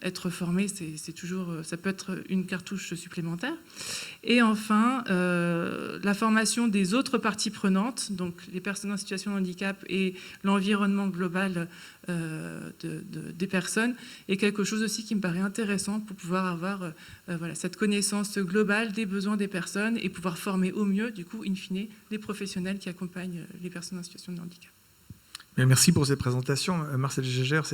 être formés. C'est toujours, ça peut être une cartouche supplémentaire. Et enfin, la formation des autres parties prenantes, donc les personnes en situation de handicap et l'environnement global des personnes, est quelque chose aussi qui me paraît intéressant pour pouvoir avoir voilà, cette connaissance globale des besoins des personnes et pouvoir former au mieux, du coup, in fine, les professionnels qui accompagnent les personnes en situation de handicap. Merci pour cette présentation. Marcel Gégère,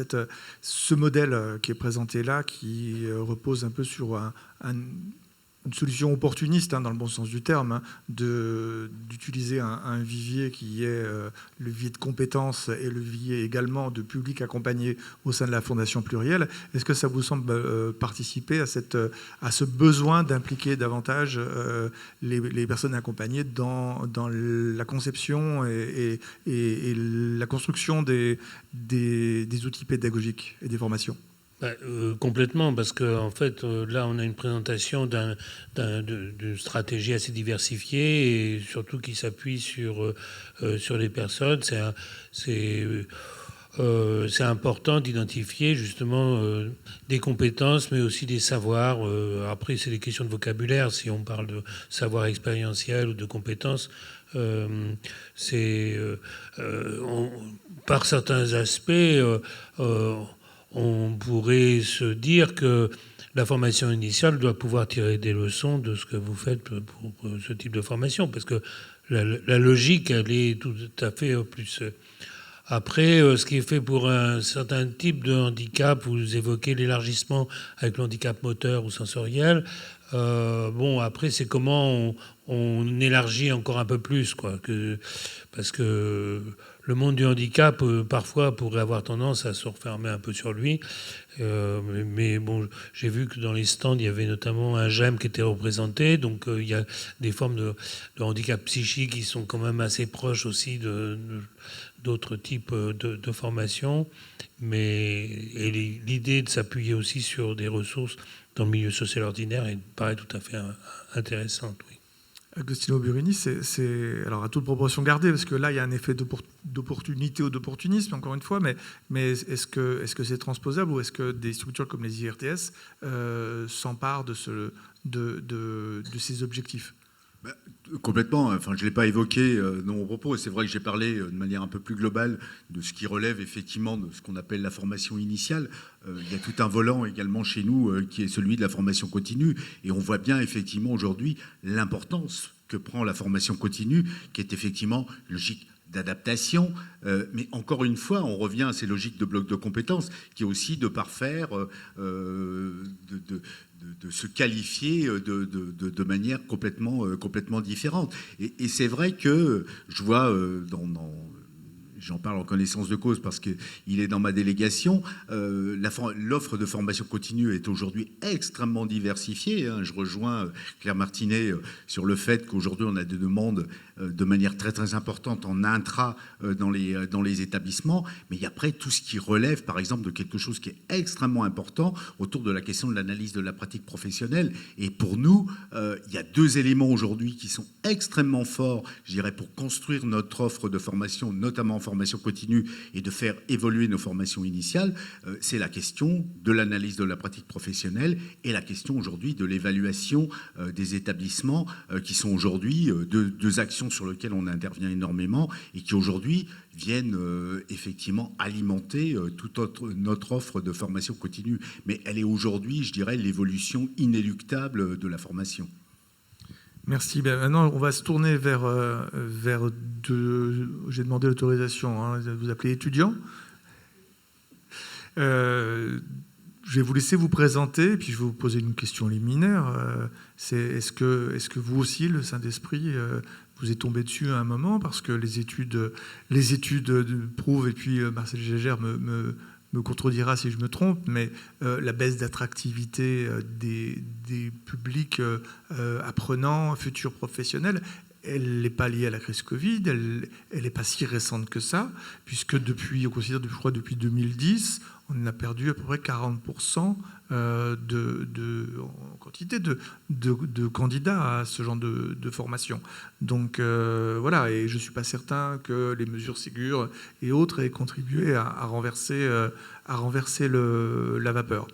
ce modèle qui est présenté là, qui repose un peu sur une solution opportuniste, dans le bon sens du terme, d'utiliser un vivier qui est le vivier de compétences et le vivier également de public accompagné au sein de la Fondation Pluriel. Est-ce que ça vous semble participer à ce besoin d'impliquer davantage les personnes accompagnées dans la conception et la construction des outils pédagogiques et des formations ? Complètement, parce qu'en fait, là, on a une présentation d'une stratégie assez diversifiée et surtout qui s'appuie sur les personnes. C'est important d'identifier justement des compétences, mais aussi des savoirs. Après, c'est des questions de vocabulaire. Si on parle de savoir expérientiel ou de compétences, par certains aspects, on pourrait se dire que la formation initiale doit pouvoir tirer des leçons de ce que vous faites pour ce type de formation, parce que la logique, elle est tout à fait plus. Après, ce qui est fait pour un certain type de handicap, vous évoquez l'élargissement avec le handicap moteur ou sensoriel. Après, c'est comment on élargit encore un peu plus, quoi, parce que le monde du handicap, parfois, pourrait avoir tendance à se refermer un peu sur lui. Mais bon, j'ai vu que dans les stands, il y avait notamment un GEM qui était représenté. Donc, il y a des formes de handicap psychique qui sont quand même assez proches aussi d'autres types de formations. Et l'idée de s'appuyer aussi sur des ressources dans le milieu social ordinaire me paraît tout à fait intéressante, oui. Agostino Burini, alors à toute proportion gardée, parce que là, il y a un effet d'opportunité ou d'opportunisme, encore une fois, mais est-ce que c'est transposable ou est-ce que des structures comme les IRTS s'emparent de ces objectifs ? Complètement. Enfin, je ne l'ai pas évoqué dans mon propos. C'est vrai que j'ai parlé de manière un peu plus globale de ce qui relève effectivement de ce qu'on appelle la formation initiale. Il y a tout un volant également chez nous qui est celui de la formation continue. Et on voit bien effectivement aujourd'hui l'importance que prend la formation continue, qui est effectivement logique d'adaptation, mais encore une fois, on revient à ces logiques de bloc de compétences, qui est aussi de parfaire, de se qualifier de manière complètement différente. Et c'est vrai que je vois j'en parle en connaissance de cause parce qu'il est dans ma délégation. L'offre de formation continue est aujourd'hui extrêmement diversifiée. Je rejoins Claire Martinet sur le fait qu'aujourd'hui, on a des demandes de manière très, très importante en intra dans les établissements. Mais il y a après tout ce qui relève, par exemple, de quelque chose qui est extrêmement important autour de la question de l'analyse de la pratique professionnelle. Et pour nous, il y a deux éléments aujourd'hui qui sont extrêmement forts, je dirais, pour construire notre offre de formation, notamment en formation continue, et de faire évoluer nos formations initiales. C'est la question de l'analyse de la pratique professionnelle et la question aujourd'hui de l'évaluation des établissements qui sont aujourd'hui deux actions sur lesquelles on intervient énormément et qui aujourd'hui viennent effectivement alimenter toute notre offre de formation continue. Mais elle est aujourd'hui, je dirais, l'évolution inéluctable de la formation. Merci. Maintenant, on va se tourner vers j'ai demandé l'autorisation, vous appelez étudiant. Je vais vous laisser vous présenter, puis je vais vous poser une question liminaire. Est-ce que vous aussi, le Saint-Esprit, vous est tombé dessus à un moment, parce que les études prouvent, et puis Marcel Gégère me contredira si je me trompe, mais la baisse d'attractivité des publics apprenants, futurs professionnels, elle n'est pas liée à la crise Covid, elle n'est pas si récente que ça, puisque on considère, je crois, depuis 2010, on a perdu à peu près 40% en quantité de candidats à ce genre de formation. Donc voilà, et je ne suis pas certain que les mesures Ségur et autres aient contribué à renverser la vapeur.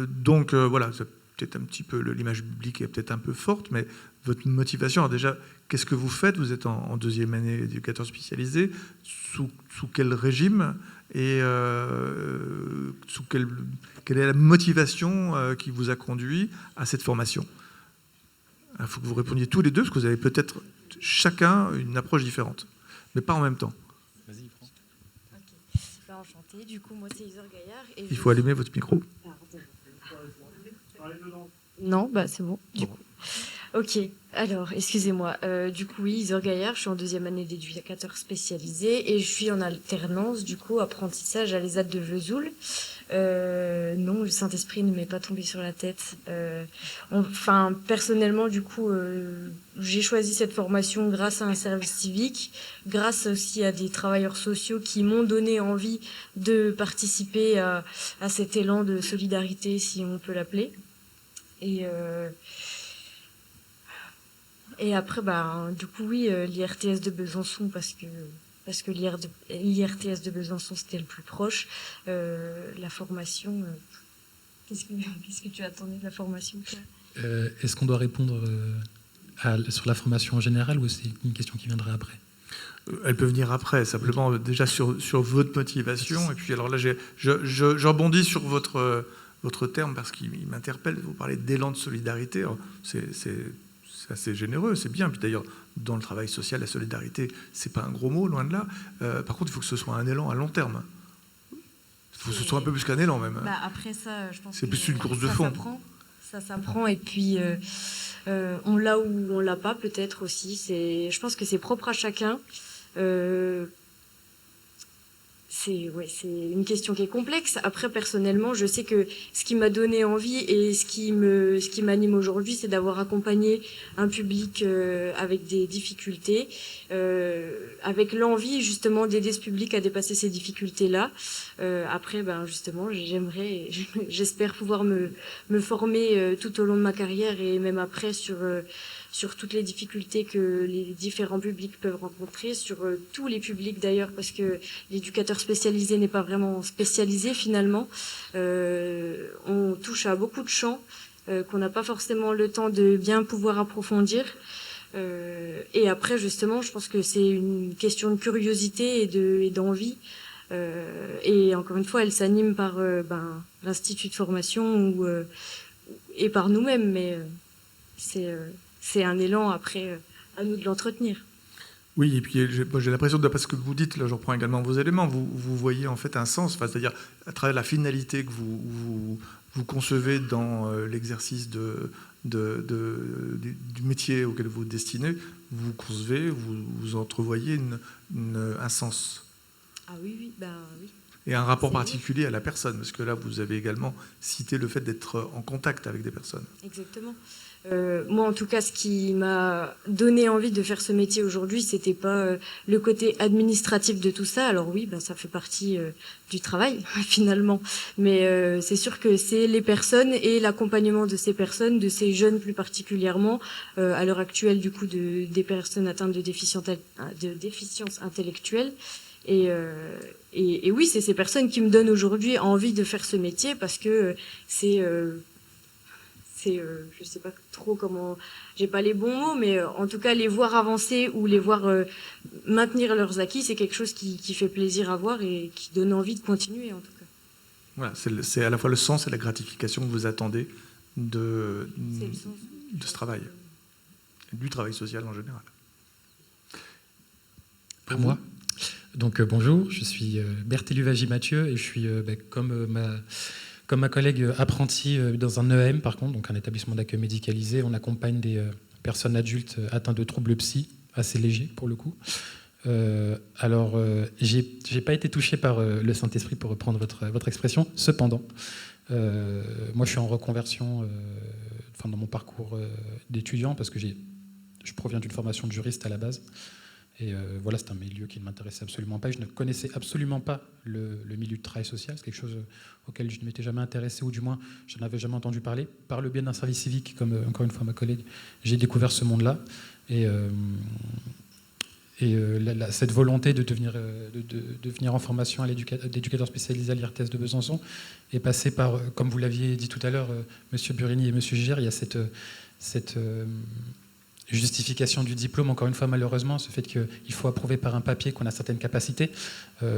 Donc voilà, c'est peut-être un petit peu, l'image biblique est peut-être un peu forte, mais votre motivation, alors déjà, qu'est-ce que vous faites ? Vous êtes en deuxième année d'éducateur spécialisé, sous quel régime ? et quelle est la motivation qui vous a conduit à cette formation? Il faut que vous répondiez tous les deux, parce que vous avez peut-être chacun une approche différente, mais pas en même temps. Vas-y, Franck. Ok, super enchanté. Du coup, moi, c'est Isor Gaillard. Et Il faut allumer votre micro. Non, bah c'est bon, du coup. Ok, alors, excusez-moi. Du coup, oui, Isor Gaillard, je suis en 2e année d'éducateur spécialisé et je suis en alternance, du coup, apprentissage à l'ESAT de Vesoul. Non, le Saint-Esprit ne m'est pas tombé sur la tête. Personnellement, du coup, j'ai choisi cette formation grâce à un service civique, grâce aussi à des travailleurs sociaux qui m'ont donné envie de participer à cet élan de solidarité, si on peut l'appeler. Et après, du coup, oui, l'IRTS de Besançon, parce que l'IRTS de Besançon, c'était le plus proche. La formation... Qu'est-ce que tu attendais de la formation, toi ? Est-ce qu'on doit répondre sur la formation en général ou c'est une question qui viendrait après? Elle peut venir après, simplement déjà sur votre motivation. Et puis alors là, je rebondis sur votre terme parce qu'il m'interpelle. Vous parlez d'élan de solidarité. C'est assez généreux, c'est bien. Puis d'ailleurs, dans le travail social, la solidarité, c'est pas un gros mot, loin de là. Par contre, il faut que ce soit un élan à long terme. Il faut que ce soit un peu plus qu'un élan même. Après ça, je pense c'est plus une course de fond. Ça s'apprend et puis on l'a ou on l'a pas peut-être aussi. Je pense que c'est propre à chacun. C'est une question qui est complexe. Après, personnellement, je sais que ce qui m'a donné envie et ce qui m'anime aujourd'hui, c'est d'avoir accompagné un public avec des difficultés, avec l'envie justement d'aider ce public à dépasser ces difficultés-là. Après, justement, j'espère pouvoir me former tout au long de ma carrière et même après sur toutes les difficultés que les différents publics peuvent rencontrer, sur tous les publics d'ailleurs, parce que l'éducateur spécialisé n'est pas vraiment spécialisé finalement. On touche à beaucoup de champs qu'on n'a pas forcément le temps de bien pouvoir approfondir. Et après, justement, je pense que c'est une question de curiosité et d'envie. Et encore une fois, elle s'anime par l'Institut de formation et par nous-mêmes, mais c'est un élan après à nous de l'entretenir. Oui, et puis j'ai l'impression, d'après ce que vous dites, là je reprends également vos éléments, vous voyez en fait un sens, c'est-à-dire à travers la finalité que vous concevez dans l'exercice du métier auquel vous vous destinez, vous concevez, vous entrevoyez un sens. Ah oui. Et un rapport particulier à la personne, parce que là vous avez également cité le fait d'être en contact avec des personnes. Exactement. Moi, en tout cas, ce qui m'a donné envie de faire ce métier aujourd'hui, c'était pas le côté administratif de tout ça. Alors oui, ça fait partie du travail finalement, mais c'est sûr que c'est les personnes et l'accompagnement de ces personnes, de ces jeunes plus particulièrement, à l'heure actuelle, du coup, des personnes atteintes de déficience intellectuelle. Et oui, c'est ces personnes qui me donnent aujourd'hui envie de faire ce métier parce que je sais pas trop comment, j'ai pas les bons mots, mais en tout cas les voir avancer ou les voir maintenir leurs acquis, c'est quelque chose qui fait plaisir à voir et qui donne envie de continuer en tout cas. Voilà, c'est à la fois le sens et la gratification que vous attendez de ce travail, du travail social en général. Pour moi. Donc bonjour, je suis Berthe Louvagie-Mathieu et je suis comme ma collègue apprenti dans un EM par contre, donc un établissement d'accueil médicalisé. On accompagne des personnes adultes atteintes de troubles psy, assez légers pour le coup. Alors, j'ai pas été touché par le Saint-Esprit pour reprendre votre expression. Cependant, moi je suis en reconversion dans mon parcours d'étudiant parce que je proviens d'une formation de juriste à la base. Et voilà, c'est un milieu qui ne m'intéressait absolument pas. Je ne connaissais absolument pas le milieu du travail social. C'est quelque chose auquel je ne m'étais jamais intéressé, ou du moins, je n'en avais jamais entendu parler. Par le biais d'un service civique, comme encore une fois ma collègue, j'ai découvert ce monde-là. Et cette volonté de devenir en formation d'éducateur spécialisé à l'IRTS de Besançon est passée par, comme vous l'aviez dit tout à l'heure, M. Burini et M. Gigère, il y a cette justification du diplôme, encore une fois malheureusement, ce fait qu'il faut approuver par un papier qu'on a certaines capacités,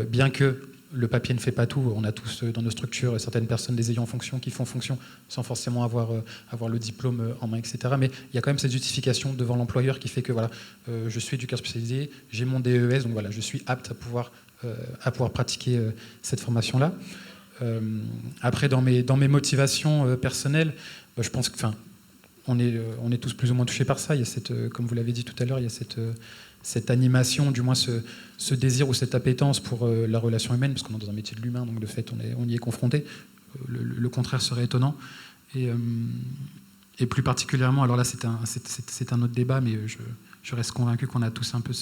bien que le papier ne fait pas tout. On a tous dans nos structures certaines personnes, des ayants fonction, qui font fonction sans forcément avoir le diplôme en main, etc. Mais il y a quand même cette justification devant l'employeur qui fait que voilà, je suis éducateur spécialisé, j'ai mon DES, donc voilà, je suis apte à pouvoir pratiquer cette formation-là. Après, dans mes motivations personnelles, je pense que, on est tous plus ou moins touchés par ça. Il y a cette, comme vous l'avez dit tout à l'heure, il y a cette animation, du moins ce désir ou cette appétence pour la relation humaine, parce qu'on est dans un métier de l'humain, donc de fait on y est confronté. Le contraire serait étonnant. Et plus particulièrement, alors là c'est un autre débat, mais je reste convaincu qu'on a tous un peu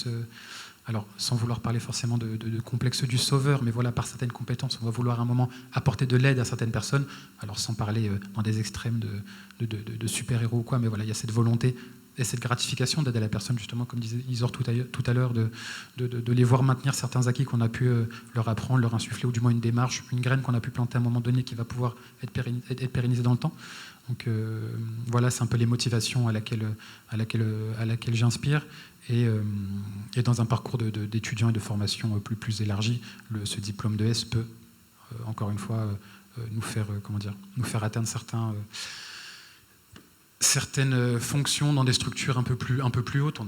alors sans vouloir parler forcément de complexe du sauveur, mais voilà, par certaines compétences, on va vouloir à un moment apporter de l'aide à certaines personnes, alors sans parler dans des extrêmes de super-héros ou quoi, mais voilà, il y a cette volonté et cette gratification d'aider la personne, justement, comme disait Isor tout à l'heure, de les voir maintenir certains acquis qu'on a pu leur apprendre, leur insuffler, ou du moins une démarche, une graine qu'on a pu planter à un moment donné qui va pouvoir être pérennisée dans le temps. Donc voilà, c'est un peu les motivations à laquelle j'inspire. Et dans un parcours d'étudiants et de formation plus élargi, ce diplôme de S peut, encore une fois, nous faire atteindre certaines fonctions dans des structures un peu plus hautes.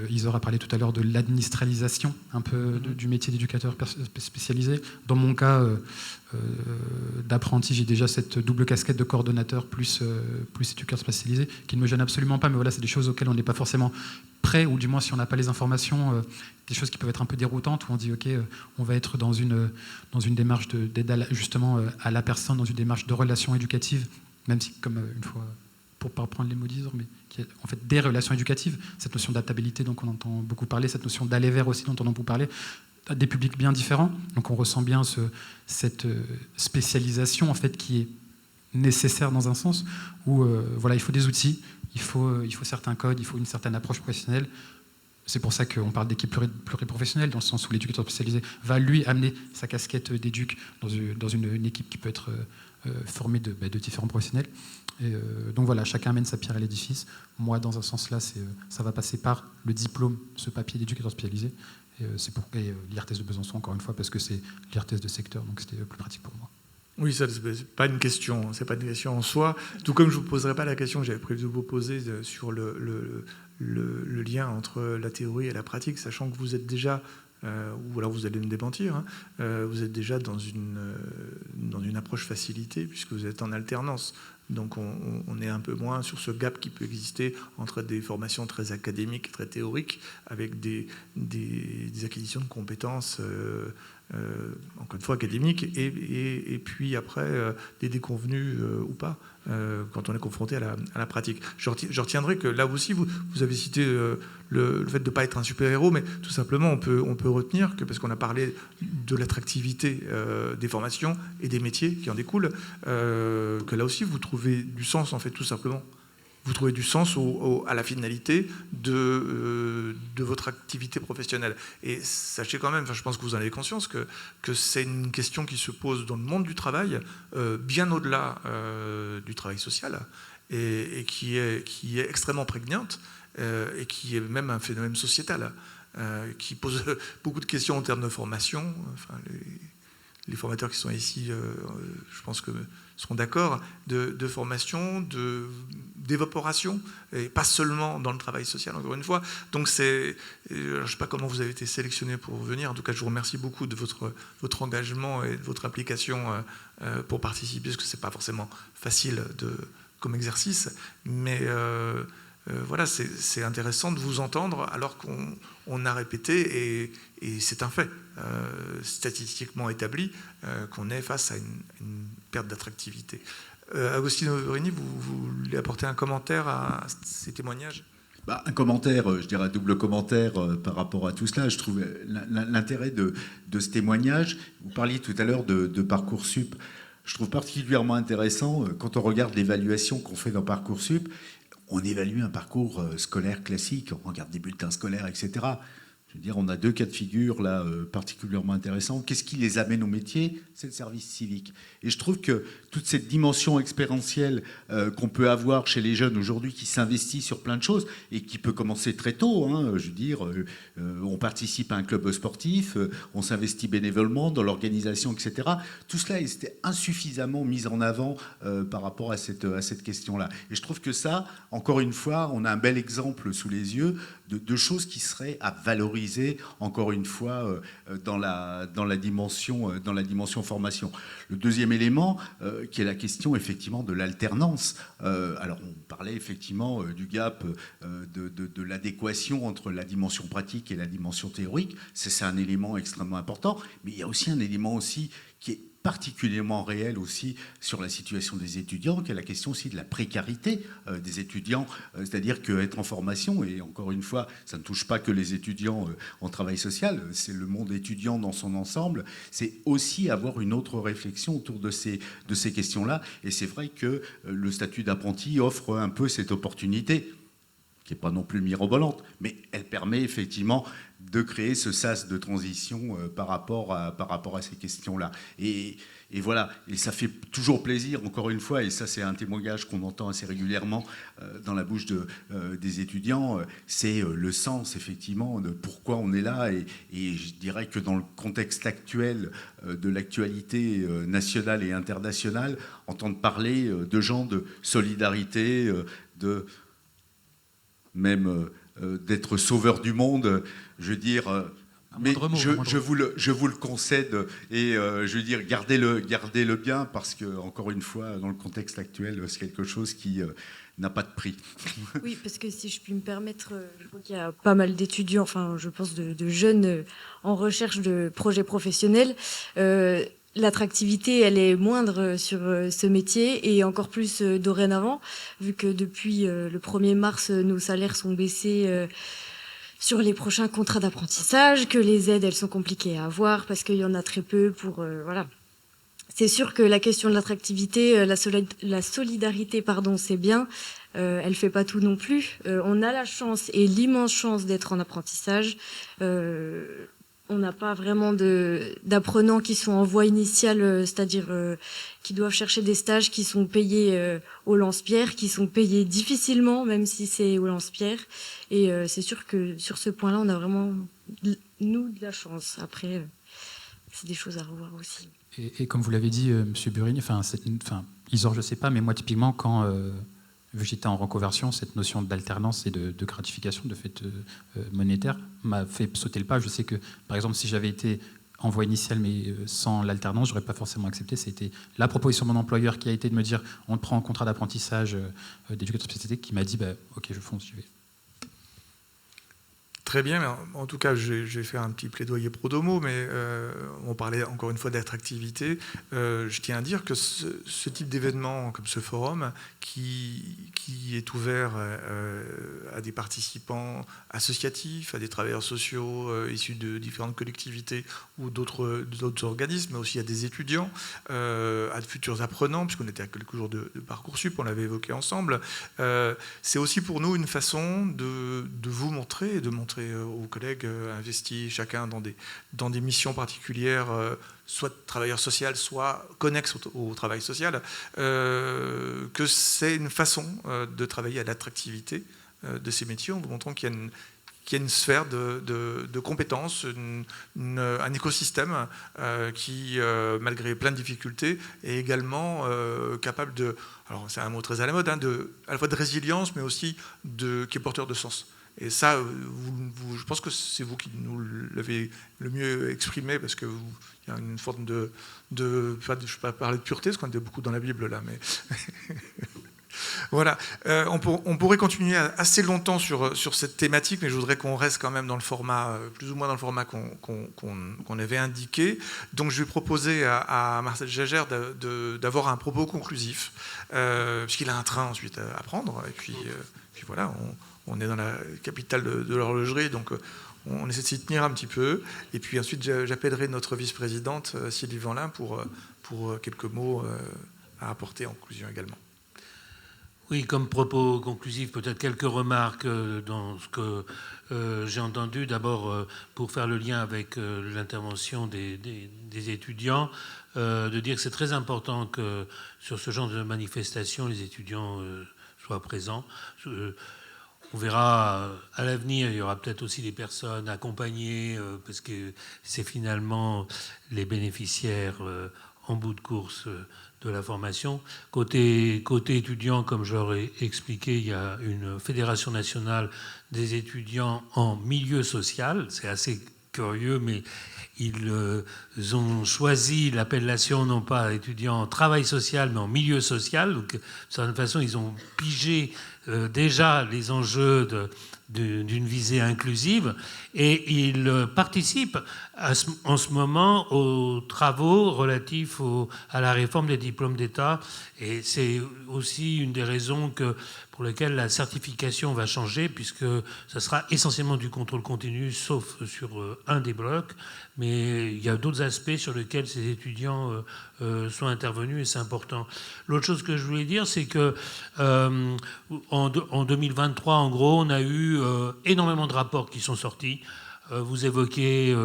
Isor a parlé tout à l'heure de l'administralisation un peu du métier d'éducateur spécialisé. Dans mon cas d'apprenti, j'ai déjà cette double casquette de coordonnateur plus éducateur spécialisé qui ne me gêne absolument pas, mais voilà, c'est des choses auxquelles on n'est pas forcément prêt, ou du moins si on n'a pas les informations, des choses qui peuvent être un peu déroutantes, où on dit ok, on va être dans une démarche d'aide justement à la personne, dans une démarche de relation éducative, même si, comme une fois, pour ne pas reprendre les mots d'Isor, mais qui est en fait des relations éducatives, cette notion d'adaptabilité dont on entend beaucoup parler, cette notion d'aller vers aussi dont on entend beaucoup parler, des publics bien différents. Donc on ressent bien cette spécialisation en fait qui est nécessaire dans un sens où voilà, il faut des outils, il faut certains codes, il faut une certaine approche professionnelle. C'est pour ça qu'on parle d'équipe pluriprofessionnelle, dans le sens où l'éducateur spécialisé va lui amener sa casquette d'éduc dans une équipe qui peut être formée de différents professionnels. Et donc voilà, chacun amène sa pierre à l'édifice. Moi, dans un sens là, ça va passer par le diplôme, ce papier d'éducateur spécialisé. Et c'est pour l'IRTES de Besançon, encore une fois, parce que c'est l'IRTES de secteur, donc c'était plus pratique pour moi. Oui, ça, c'est pas une question, c'est pas une question en soi. Tout comme je vous poserai pas la question que j'avais prévu de vous poser sur le lien entre la théorie et la pratique, sachant que vous êtes déjà, ou alors vous allez me démentir, hein, vous êtes déjà dans une approche facilitée puisque vous êtes en alternance. Donc on est un peu moins sur ce gap qui peut exister entre des formations très académiques, très théoriques, avec des acquisitions de compétences, encore une fois académiques, et puis après des déconvenues ou pas, quand on est confronté à la pratique. Je retiendrai que là aussi, vous avez cité le fait de ne pas être un super-héros, mais tout simplement, on peut retenir que, parce qu'on a parlé de l'attractivité des formations et des métiers qui en découlent, que là aussi, vous trouvez du sens, en fait, tout simplement. Vous trouvez du sens à la finalité de votre activité professionnelle. Et sachez quand même, je pense que vous en avez conscience, que c'est une question qui se pose dans le monde du travail, bien au-delà du travail social, et qui est extrêmement prégnante, et qui est même un phénomène sociétal, qui pose beaucoup de questions en termes de formation. Enfin, les formateurs qui sont ici, je pense que seront d'accord, de formation, d'évaporation, et pas seulement dans le travail social, encore une fois. Donc je ne sais pas comment vous avez été sélectionné pour venir. En tout cas, je vous remercie beaucoup de votre engagement et de votre implication pour participer, parce que ce n'est pas forcément facile comme exercice, mais voilà, c'est intéressant de vous entendre alors qu'on a répété, et c'est un fait statistiquement établi qu'on est face à une perte d'attractivité. Agostino Verini, vous voulez apporter un commentaire à ces témoignages ? Un commentaire, je dirais un double commentaire par rapport à tout cela. Je trouve l'intérêt de ce témoignage. Vous parliez tout à l'heure de Parcoursup. Je trouve particulièrement intéressant quand on regarde l'évaluation qu'on fait dans Parcoursup. On évalue un parcours scolaire classique, on regarde des bulletins scolaires, etc. Je veux dire, on a 2 cas de figure là particulièrement intéressants. Qu'est-ce qui les amène au métier? C'est le service civique. Et je trouve que toute cette dimension expérientielle qu'on peut avoir chez les jeunes aujourd'hui qui s'investissent sur plein de choses et qui peut commencer très tôt, hein, je veux dire, on participe à un club sportif, on s'investit bénévolement dans l'organisation, etc. Tout cela était insuffisamment mis en avant par rapport à cette question-là. Et je trouve que ça, encore une fois, on a un bel exemple sous les yeux de choses qui seraient à valoriser, encore une fois, dans la dimension formation. Le deuxième élément, qui est la question effectivement de l'alternance. Alors on parlait effectivement du gap, de l'adéquation entre la dimension pratique et la dimension théorique. C'est un élément extrêmement important, mais il y a aussi un élément aussi qui est particulièrement réel aussi sur la situation des étudiants, qui est la question aussi de la précarité des étudiants, c'est-à-dire qu'être en formation, et encore une fois, ça ne touche pas que les étudiants en travail social, c'est le monde étudiant dans son ensemble, c'est aussi avoir une autre réflexion autour de ces questions-là, et c'est vrai que le statut d'apprenti offre un peu cette opportunité, qui n'est pas non plus mirobolante, mais elle permet effectivement de créer ce sas de transition par rapport à ces questions-là. Et voilà, et ça fait toujours plaisir, encore une fois, et ça c'est un témoignage qu'on entend assez régulièrement dans la bouche des étudiants, c'est le sens effectivement de pourquoi on est là, et je dirais que dans le contexte actuel de l'actualité nationale et internationale, entendre parler de gens de solidarité, même d'être sauveur du monde, je veux dire, mais je vous le concède, et je veux dire, gardez-le bien, parce que, encore une fois, dans le contexte actuel, c'est quelque chose qui n'a pas de prix. Oui, parce que si je puis me permettre, je vois qu'il y a pas mal d'étudiants, enfin je pense de jeunes en recherche de projets professionnels. L'attractivité, elle est moindre sur ce métier, et encore plus dorénavant, vu que depuis le 1er mars, nos salaires sont baissés sur les prochains contrats d'apprentissage, que les aides, elles sont compliquées à avoir parce qu'il y en a très peu pour... voilà. C'est sûr que la question de l'attractivité, la solidarité, pardon, c'est bien. Elle fait pas tout non plus. On a la chance et l'immense chance d'être en apprentissage. On n'a pas vraiment d'apprenants qui sont en voie initiale, c'est-à-dire qui doivent chercher des stages qui sont payés au lance-pierre, qui sont payés difficilement, même si c'est au lance-pierre. Et c'est sûr que sur ce point-là, on a vraiment, nous, de la chance. Après, c'est des choses à revoir aussi. Et comme vous l'avez dit, Monsieur Burigny, Isor, je ne sais pas, mais moi, typiquement, quand vu que j'étais en reconversion, cette notion d'alternance et de gratification, de fait monétaire, m'a fait sauter le pas. Je sais que, par exemple, si j'avais été en voie initiale, mais sans l'alternance, je n'aurais pas forcément accepté. C'était la proposition de mon employeur qui a été de me dire on te prend en contrat d'apprentissage d'éducateur spécialisé, qui m'a dit ok, je fonce, j'y vais. Très bien, en tout cas, je vais faire un petit plaidoyer pro domo, mais on parlait encore une fois d'attractivité. Je tiens à dire que ce type d'événement, comme ce forum, qui est ouvert à des participants associatifs, à des travailleurs sociaux issus de différentes collectivités ou d'autres organismes, mais aussi à des étudiants, à de futurs apprenants, puisqu'on était à quelques jours de Parcoursup, on l'avait évoqué ensemble. C'est aussi pour nous une façon de vous montrer et de montrer aux collègues investis chacun dans des missions particulières, soit de travailleur social, soit connexes au travail social, que c'est une façon de travailler à l'attractivité de ces métiers, en vous montrant qu'il y a une sphère de compétences, un écosystème qui, malgré plein de difficultés, est également capable de... Alors c'est un mot très à la mode, à la fois de résilience, mais aussi qui est porteur de sens. Et ça, je pense que c'est vous qui nous l'avez le mieux exprimé, parce qu'il y a une forme je ne vais pas parler de pureté, parce qu'on était beaucoup dans la Bible là, mais... Voilà, on pourrait continuer assez longtemps sur cette thématique, mais je voudrais qu'on reste quand même dans le format, plus ou moins dans le format qu'on avait indiqué. Donc je vais proposer à Marcel Jaeger d'avoir un propos conclusif, puisqu'il a un train ensuite à prendre, et puis voilà, on est dans la capitale de l'horlogerie, donc on essaie de s'y tenir un petit peu. Et puis ensuite, j'appellerai notre vice-présidente, Sylvie Vanlin, pour quelques mots à apporter en conclusion également. Oui, comme propos conclusif, peut-être quelques remarques dans ce que j'ai entendu. D'abord, pour faire le lien avec l'intervention des étudiants, de dire que c'est très important que sur ce genre de manifestation, les étudiants soient présents. On verra à l'avenir, il y aura peut-être aussi des personnes accompagnées, parce que c'est finalement les bénéficiaires en bout de course de la formation. Côté étudiant, comme je leur ai expliqué, il y a une fédération nationale des étudiants en milieu social. C'est assez curieux, mais ils ont choisi l'appellation non pas étudiants en travail social, mais en milieu social. Donc, de certaine façon, ils ont pigé déjà les enjeux d'une visée inclusive, et ils participent en ce moment aux travaux relatifs à la réforme des diplômes d'État, et c'est aussi une des raisons pour lesquelles la certification va changer, puisque ça sera essentiellement du contrôle continu, sauf sur un des blocs, mais il y a d'autres aspects sur lesquels ces étudiants sont intervenus, et c'est important. L'autre chose que je voulais dire, c'est que en 2023, en gros, on a eu énormément de rapports qui sont sortis. Vous évoquiez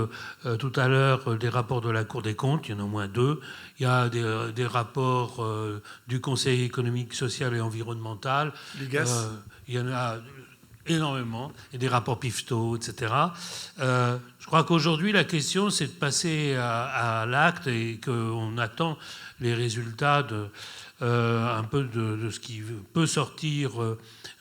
tout à l'heure des rapports de la Cour des comptes, il y en a au moins 2. Il y a des rapports du Conseil économique, social et environnemental. L'IGAS. Il y en a énormément, et des rapports PIFTO, etc. Je crois qu'aujourd'hui, la question, c'est de passer à l'acte, et qu'on attend les résultats un peu de ce qui peut sortir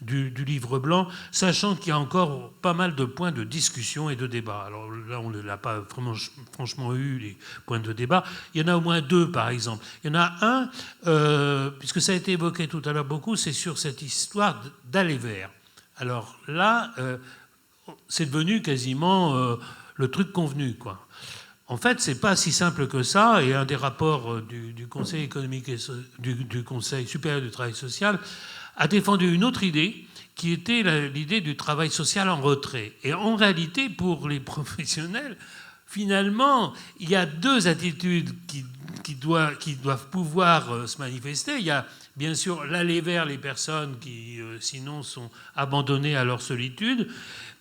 du livre blanc, sachant qu'il y a encore pas mal de points de discussion et de débat. Alors là, on n'a pas vraiment, franchement eu les points de débat. Il y en a au moins 2, par exemple. Il y en a un, puisque ça a été évoqué tout à l'heure beaucoup, c'est sur cette histoire d'aller vers. Alors là, c'est devenu quasiment le truc convenu, quoi. En fait, c'est pas si simple que ça, et un des rapports du Conseil économique et du Conseil supérieur du travail social a défendu une autre idée, qui était l'idée du travail social en retrait. Et en réalité, pour les professionnels, finalement, il y a 2 attitudes qui doivent pouvoir se manifester. Il y a bien sûr l'aller vers les personnes qui, sinon, sont abandonnées à leur solitude.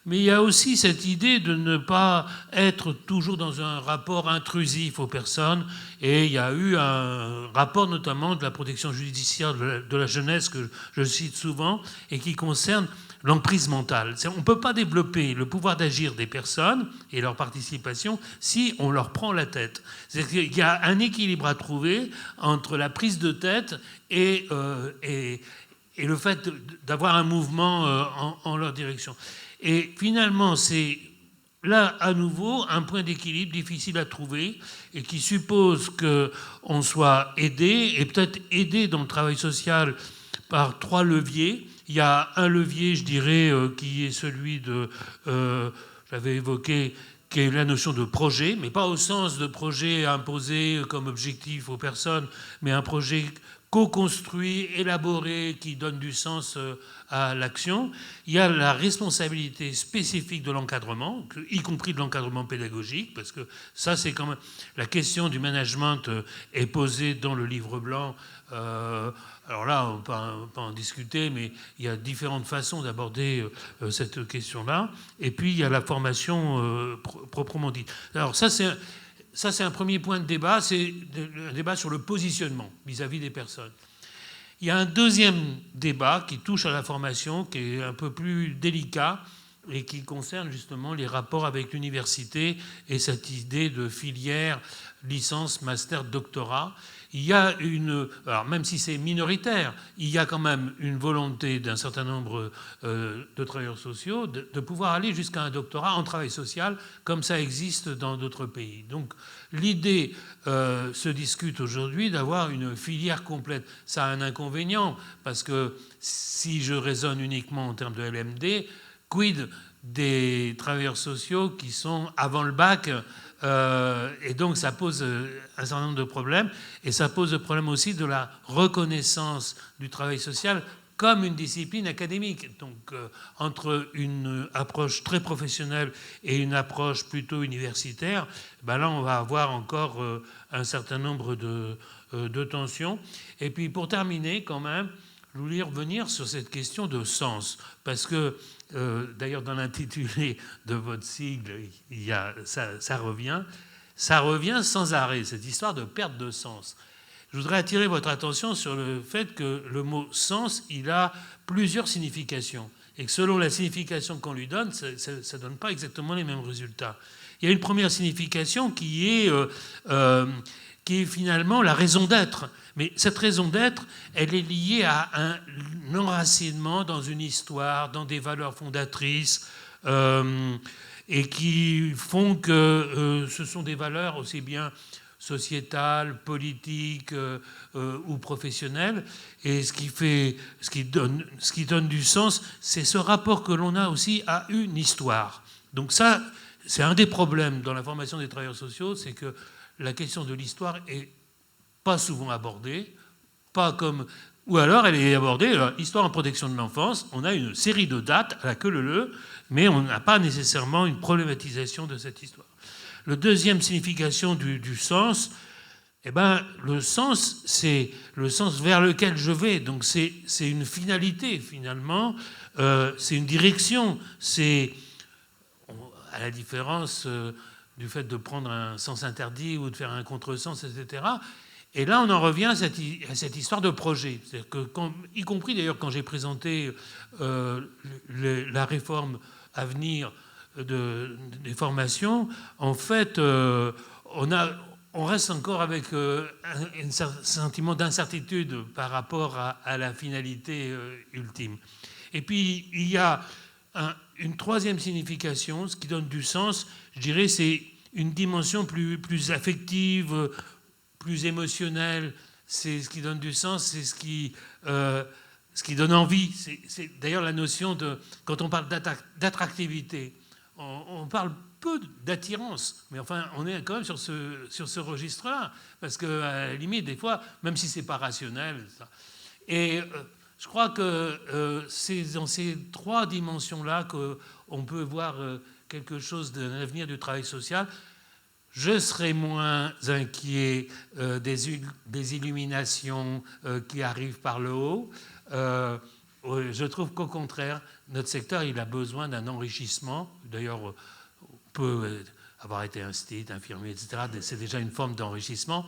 Mais il y a aussi cette idée de ne pas être toujours dans un rapport intrusif aux personnes. Et il y a eu un rapport notamment de la protection judiciaire de la jeunesse, que je cite souvent, et qui concerne l'emprise mentale. On ne peut pas développer le pouvoir d'agir des personnes et leur participation si on leur prend la tête. C'est-à-dire qu'il y a un équilibre à trouver entre la prise de tête et le fait d'avoir un mouvement en leur direction. Et finalement, c'est là, à nouveau, un point d'équilibre difficile à trouver, et qui suppose qu'on soit aidé, et peut-être aidé dans le travail social par 3 leviers. Il y a un levier, je dirais, qui est celui j'avais évoqué, qui est la notion de projet, mais pas au sens de projet imposé comme objectif aux personnes, mais un projet co-construit, élaboré, qui donne du sens à l'action. Il y a la responsabilité spécifique de l'encadrement, y compris de l'encadrement pédagogique, parce que ça, c'est quand même... La question du management est posée dans le livre blanc. Alors là, on peut en discuter, mais il y a différentes façons d'aborder cette question-là. Et puis, il y a la formation proprement dite. Alors ça, c'est un premier point de débat, c'est un débat sur le positionnement vis-à-vis des personnes. Il y a un deuxième débat qui touche à la formation, qui est un peu plus délicat, et qui concerne justement les rapports avec l'université et cette idée de filière licence, master, doctorat. Il y a alors même si c'est minoritaire, il y a quand même une volonté d'un certain nombre de travailleurs sociaux de pouvoir aller jusqu'à un doctorat en travail social, comme ça existe dans d'autres pays. Donc l'idée se discute aujourd'hui d'avoir une filière complète. Ça a un inconvénient, parce que si je raisonne uniquement en termes de LMD, quid des travailleurs sociaux qui sont avant le bac, et donc ça pose un certain nombre de problèmes, et ça pose le problème aussi de la reconnaissance du travail social comme une discipline académique. Donc entre une approche très professionnelle et une approche plutôt universitaire, ben là on va avoir encore un certain nombre de tensions. Et puis pour terminer quand même, je voulais revenir sur cette question de sens, parce que, d'ailleurs, dans l'intitulé de votre sigle, ça revient sans arrêt, cette histoire de perte de sens. Je voudrais attirer votre attention sur le fait que le mot « sens », il a plusieurs significations, et que selon la signification qu'on lui donne, ça ne donne pas exactement les mêmes résultats. Il y a une première signification qui est finalement la raison d'être. Mais cette raison d'être, elle est liée à un enracinement dans une histoire, dans des valeurs fondatrices, et qui font que ce sont des valeurs aussi bien sociétales, politiques ou professionnelles. Et ce qui donne du sens, c'est ce rapport que l'on a aussi à une histoire. Donc ça, c'est un des problèmes dans la formation des travailleurs sociaux, c'est que la question de l'histoire est pas souvent abordée, ou alors elle est abordée, histoire en protection de l'enfance, on a une série de dates à la queue leu, mais on n'a pas nécessairement une problématisation de cette histoire. La deuxième signification du sens, le sens, c'est le sens vers lequel je vais, donc c'est une finalité finalement, c'est une direction, c'est, à la différence du fait de prendre un sens interdit ou de faire un contresens, etc. Et là, on en revient à cette histoire de projet. C'est-à-dire que, y compris d'ailleurs quand j'ai présenté la réforme à venir des formations, en fait, on reste encore avec un sentiment d'incertitude par rapport à la finalité ultime. Et puis, il y a une troisième signification, ce qui donne du sens, je dirais, c'est une dimension plus affective, plus émotionnel, c'est ce qui donne du sens, c'est ce qui donne envie. C'est d'ailleurs la notion de, quand on parle d'attractivité, on parle peu d'attirance, mais enfin, on est quand même sur ce registre-là, parce qu'à la limite, des fois, même si c'est pas rationnel, ça. Et je crois que c'est dans ces trois dimensions-là qu'on peut voir quelque chose d'un avenir du travail social. Je serais moins inquiet des illuminations qui arrivent par le haut. Je trouve qu'au contraire, notre secteur, il a besoin d'un enrichissement. D'ailleurs, on peut avoir été instit, infirmier, etc. C'est déjà une forme d'enrichissement.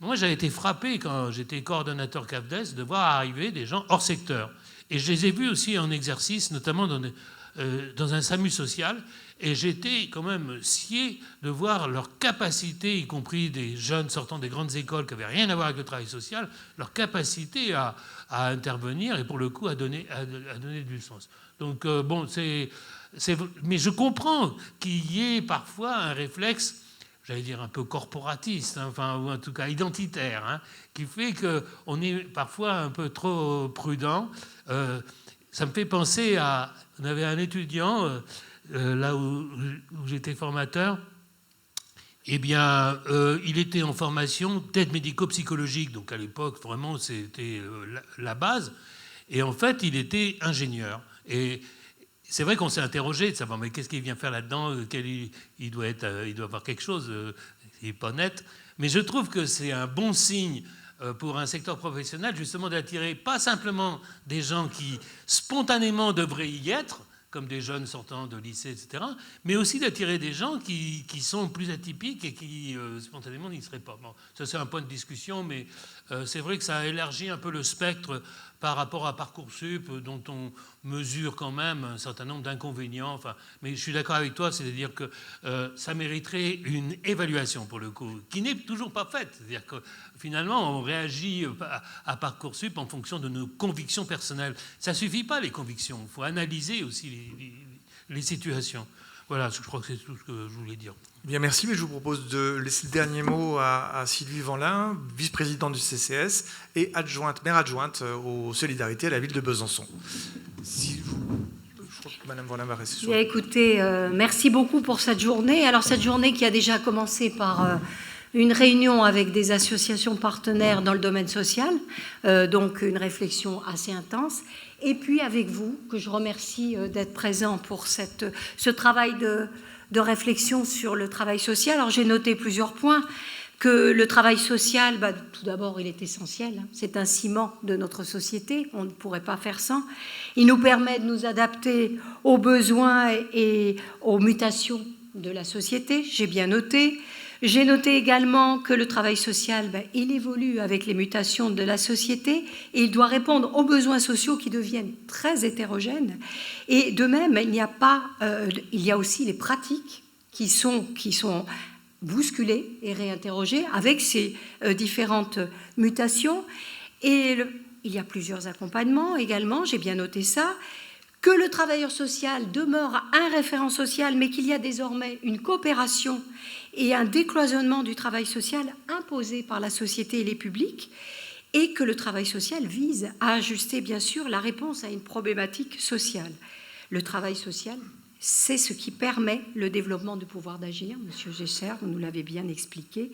Moi, j'ai été frappé quand j'étais coordonnateur CAFDES de voir arriver des gens hors secteur. Et je les ai vus aussi en exercice, notamment dans un SAMU social. Et j'étais quand même scié de voir leur capacité, y compris des jeunes sortant des grandes écoles qui n'avaient rien à voir avec le travail social, leur capacité à intervenir et pour le coup à donner du sens. Donc bon, mais je comprends qu'il y ait parfois un réflexe, j'allais dire un peu corporatiste, hein, enfin, ou en tout cas identitaire, hein, qui fait qu'on est parfois un peu trop prudent. Ça me fait penser à... On avait un étudiant... là où j'étais formateur, eh bien, il était en formation d'aide médico-psychologique. Donc, à l'époque, vraiment, c'était la base. Et en fait, il était ingénieur. Et c'est vrai qu'on s'est interrogé de savoir, mais qu'est-ce qu'il vient faire là-dedans? Il doit avoir quelque chose. Il n'est pas net. Mais je trouve que c'est un bon signe pour un secteur professionnel, justement, d'attirer pas simplement des gens qui, spontanément, devraient y être, comme des jeunes sortant de lycée, etc., mais aussi d'attirer des gens qui sont plus atypiques et qui, spontanément, n'y seraient pas. Bon, ça, c'est un point de discussion, mais c'est vrai que ça a élargi un peu le spectre par rapport à Parcoursup, dont on mesure quand même un certain nombre d'inconvénients. Enfin, mais je suis d'accord avec toi, c'est-à-dire que ça mériterait une évaluation, pour le coup, qui n'est toujours pas faite. C'est-à-dire que, finalement, on réagit à Parcoursup en fonction de nos convictions personnelles. Ça ne suffit pas, les convictions. Il faut analyser aussi les situations. Voilà, je crois que c'est tout ce que je voulais dire. Bien, merci, mais je vous propose de laisser le dernier mot à Sylvie Vanlin, vice-présidente du CCS et maire adjointe aux Solidarités à la ville de Besançon. Je crois que Madame Vanlin va rester sur... Bien, écoutez, merci beaucoup pour cette journée. Alors, cette journée qui a déjà commencé par une réunion avec des associations partenaires dans le domaine social, donc une réflexion assez intense. Et puis avec vous, que je remercie d'être présent pour ce travail de réflexion sur le travail social. Alors j'ai noté plusieurs points. que le travail social, tout d'abord, il est essentiel. C'est un ciment de notre société, on ne pourrait pas faire sans. Il nous permet de nous adapter aux besoins et aux mutations de la société, j'ai bien noté. J'ai noté également que le travail social, il évolue avec les mutations de la société et il doit répondre aux besoins sociaux qui deviennent très hétérogènes. Et de même, il y a aussi les pratiques qui sont bousculées et réinterrogées avec ces différentes mutations. Et il y a plusieurs accompagnements également, j'ai bien noté ça. Que le travailleur social demeure un référent social, mais qu'il y a désormais une coopération et un décloisonnement du travail social imposé par la société et les publics, et que le travail social vise à ajuster, bien sûr, la réponse à une problématique sociale. Le travail social, c'est ce qui permet le développement du pouvoir d'agir, Monsieur Gesser, vous nous l'avez bien expliqué,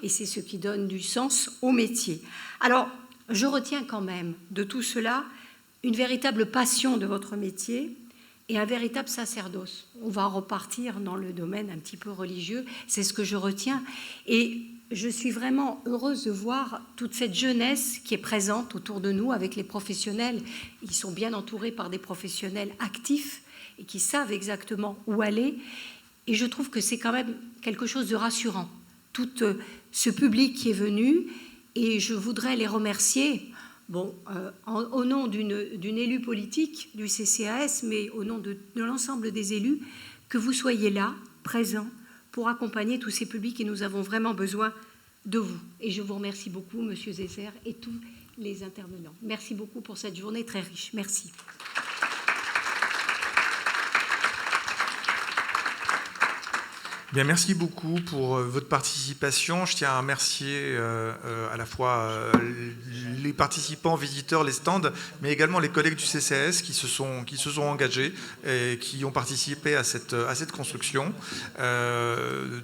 et c'est ce qui donne du sens au métier. Alors, je retiens quand même de tout cela une véritable passion de votre métier et un véritable sacerdoce. On va repartir dans le domaine un petit peu religieux, c'est ce que je retiens. Et je suis vraiment heureuse de voir toute cette jeunesse qui est présente autour de nous avec les professionnels. Ils sont bien entourés par des professionnels actifs et qui savent exactement où aller. Et je trouve que c'est quand même quelque chose de rassurant, tout ce public qui est venu. Et je voudrais les remercier. Bon, au nom d'une élue politique du CCAS, mais au nom de l'ensemble des élus, que vous soyez là, présents, pour accompagner tous ces publics et nous avons vraiment besoin de vous. Et je vous remercie beaucoup, Monsieur Gesser, et tous les intervenants. Merci beaucoup pour cette journée très riche. Merci. Bien, merci beaucoup pour votre participation. Je tiens à remercier à la fois les participants, visiteurs, les stands, mais également les collègues du CCAS qui se sont engagés et qui ont participé à cette construction.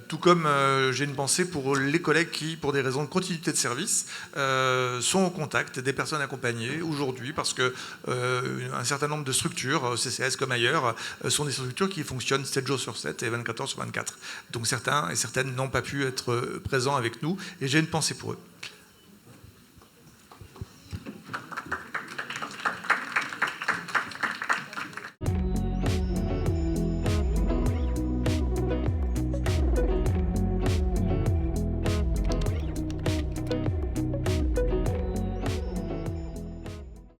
Tout comme j'ai une pensée pour les collègues qui, pour des raisons de continuité de service, sont en contact des personnes accompagnées aujourd'hui parce que un certain nombre de structures, au CCAS comme ailleurs, sont des structures qui fonctionnent 7 jours sur 7 et 24 heures sur 24. Donc certains et certaines n'ont pas pu être présents avec nous et j'ai une pensée pour eux.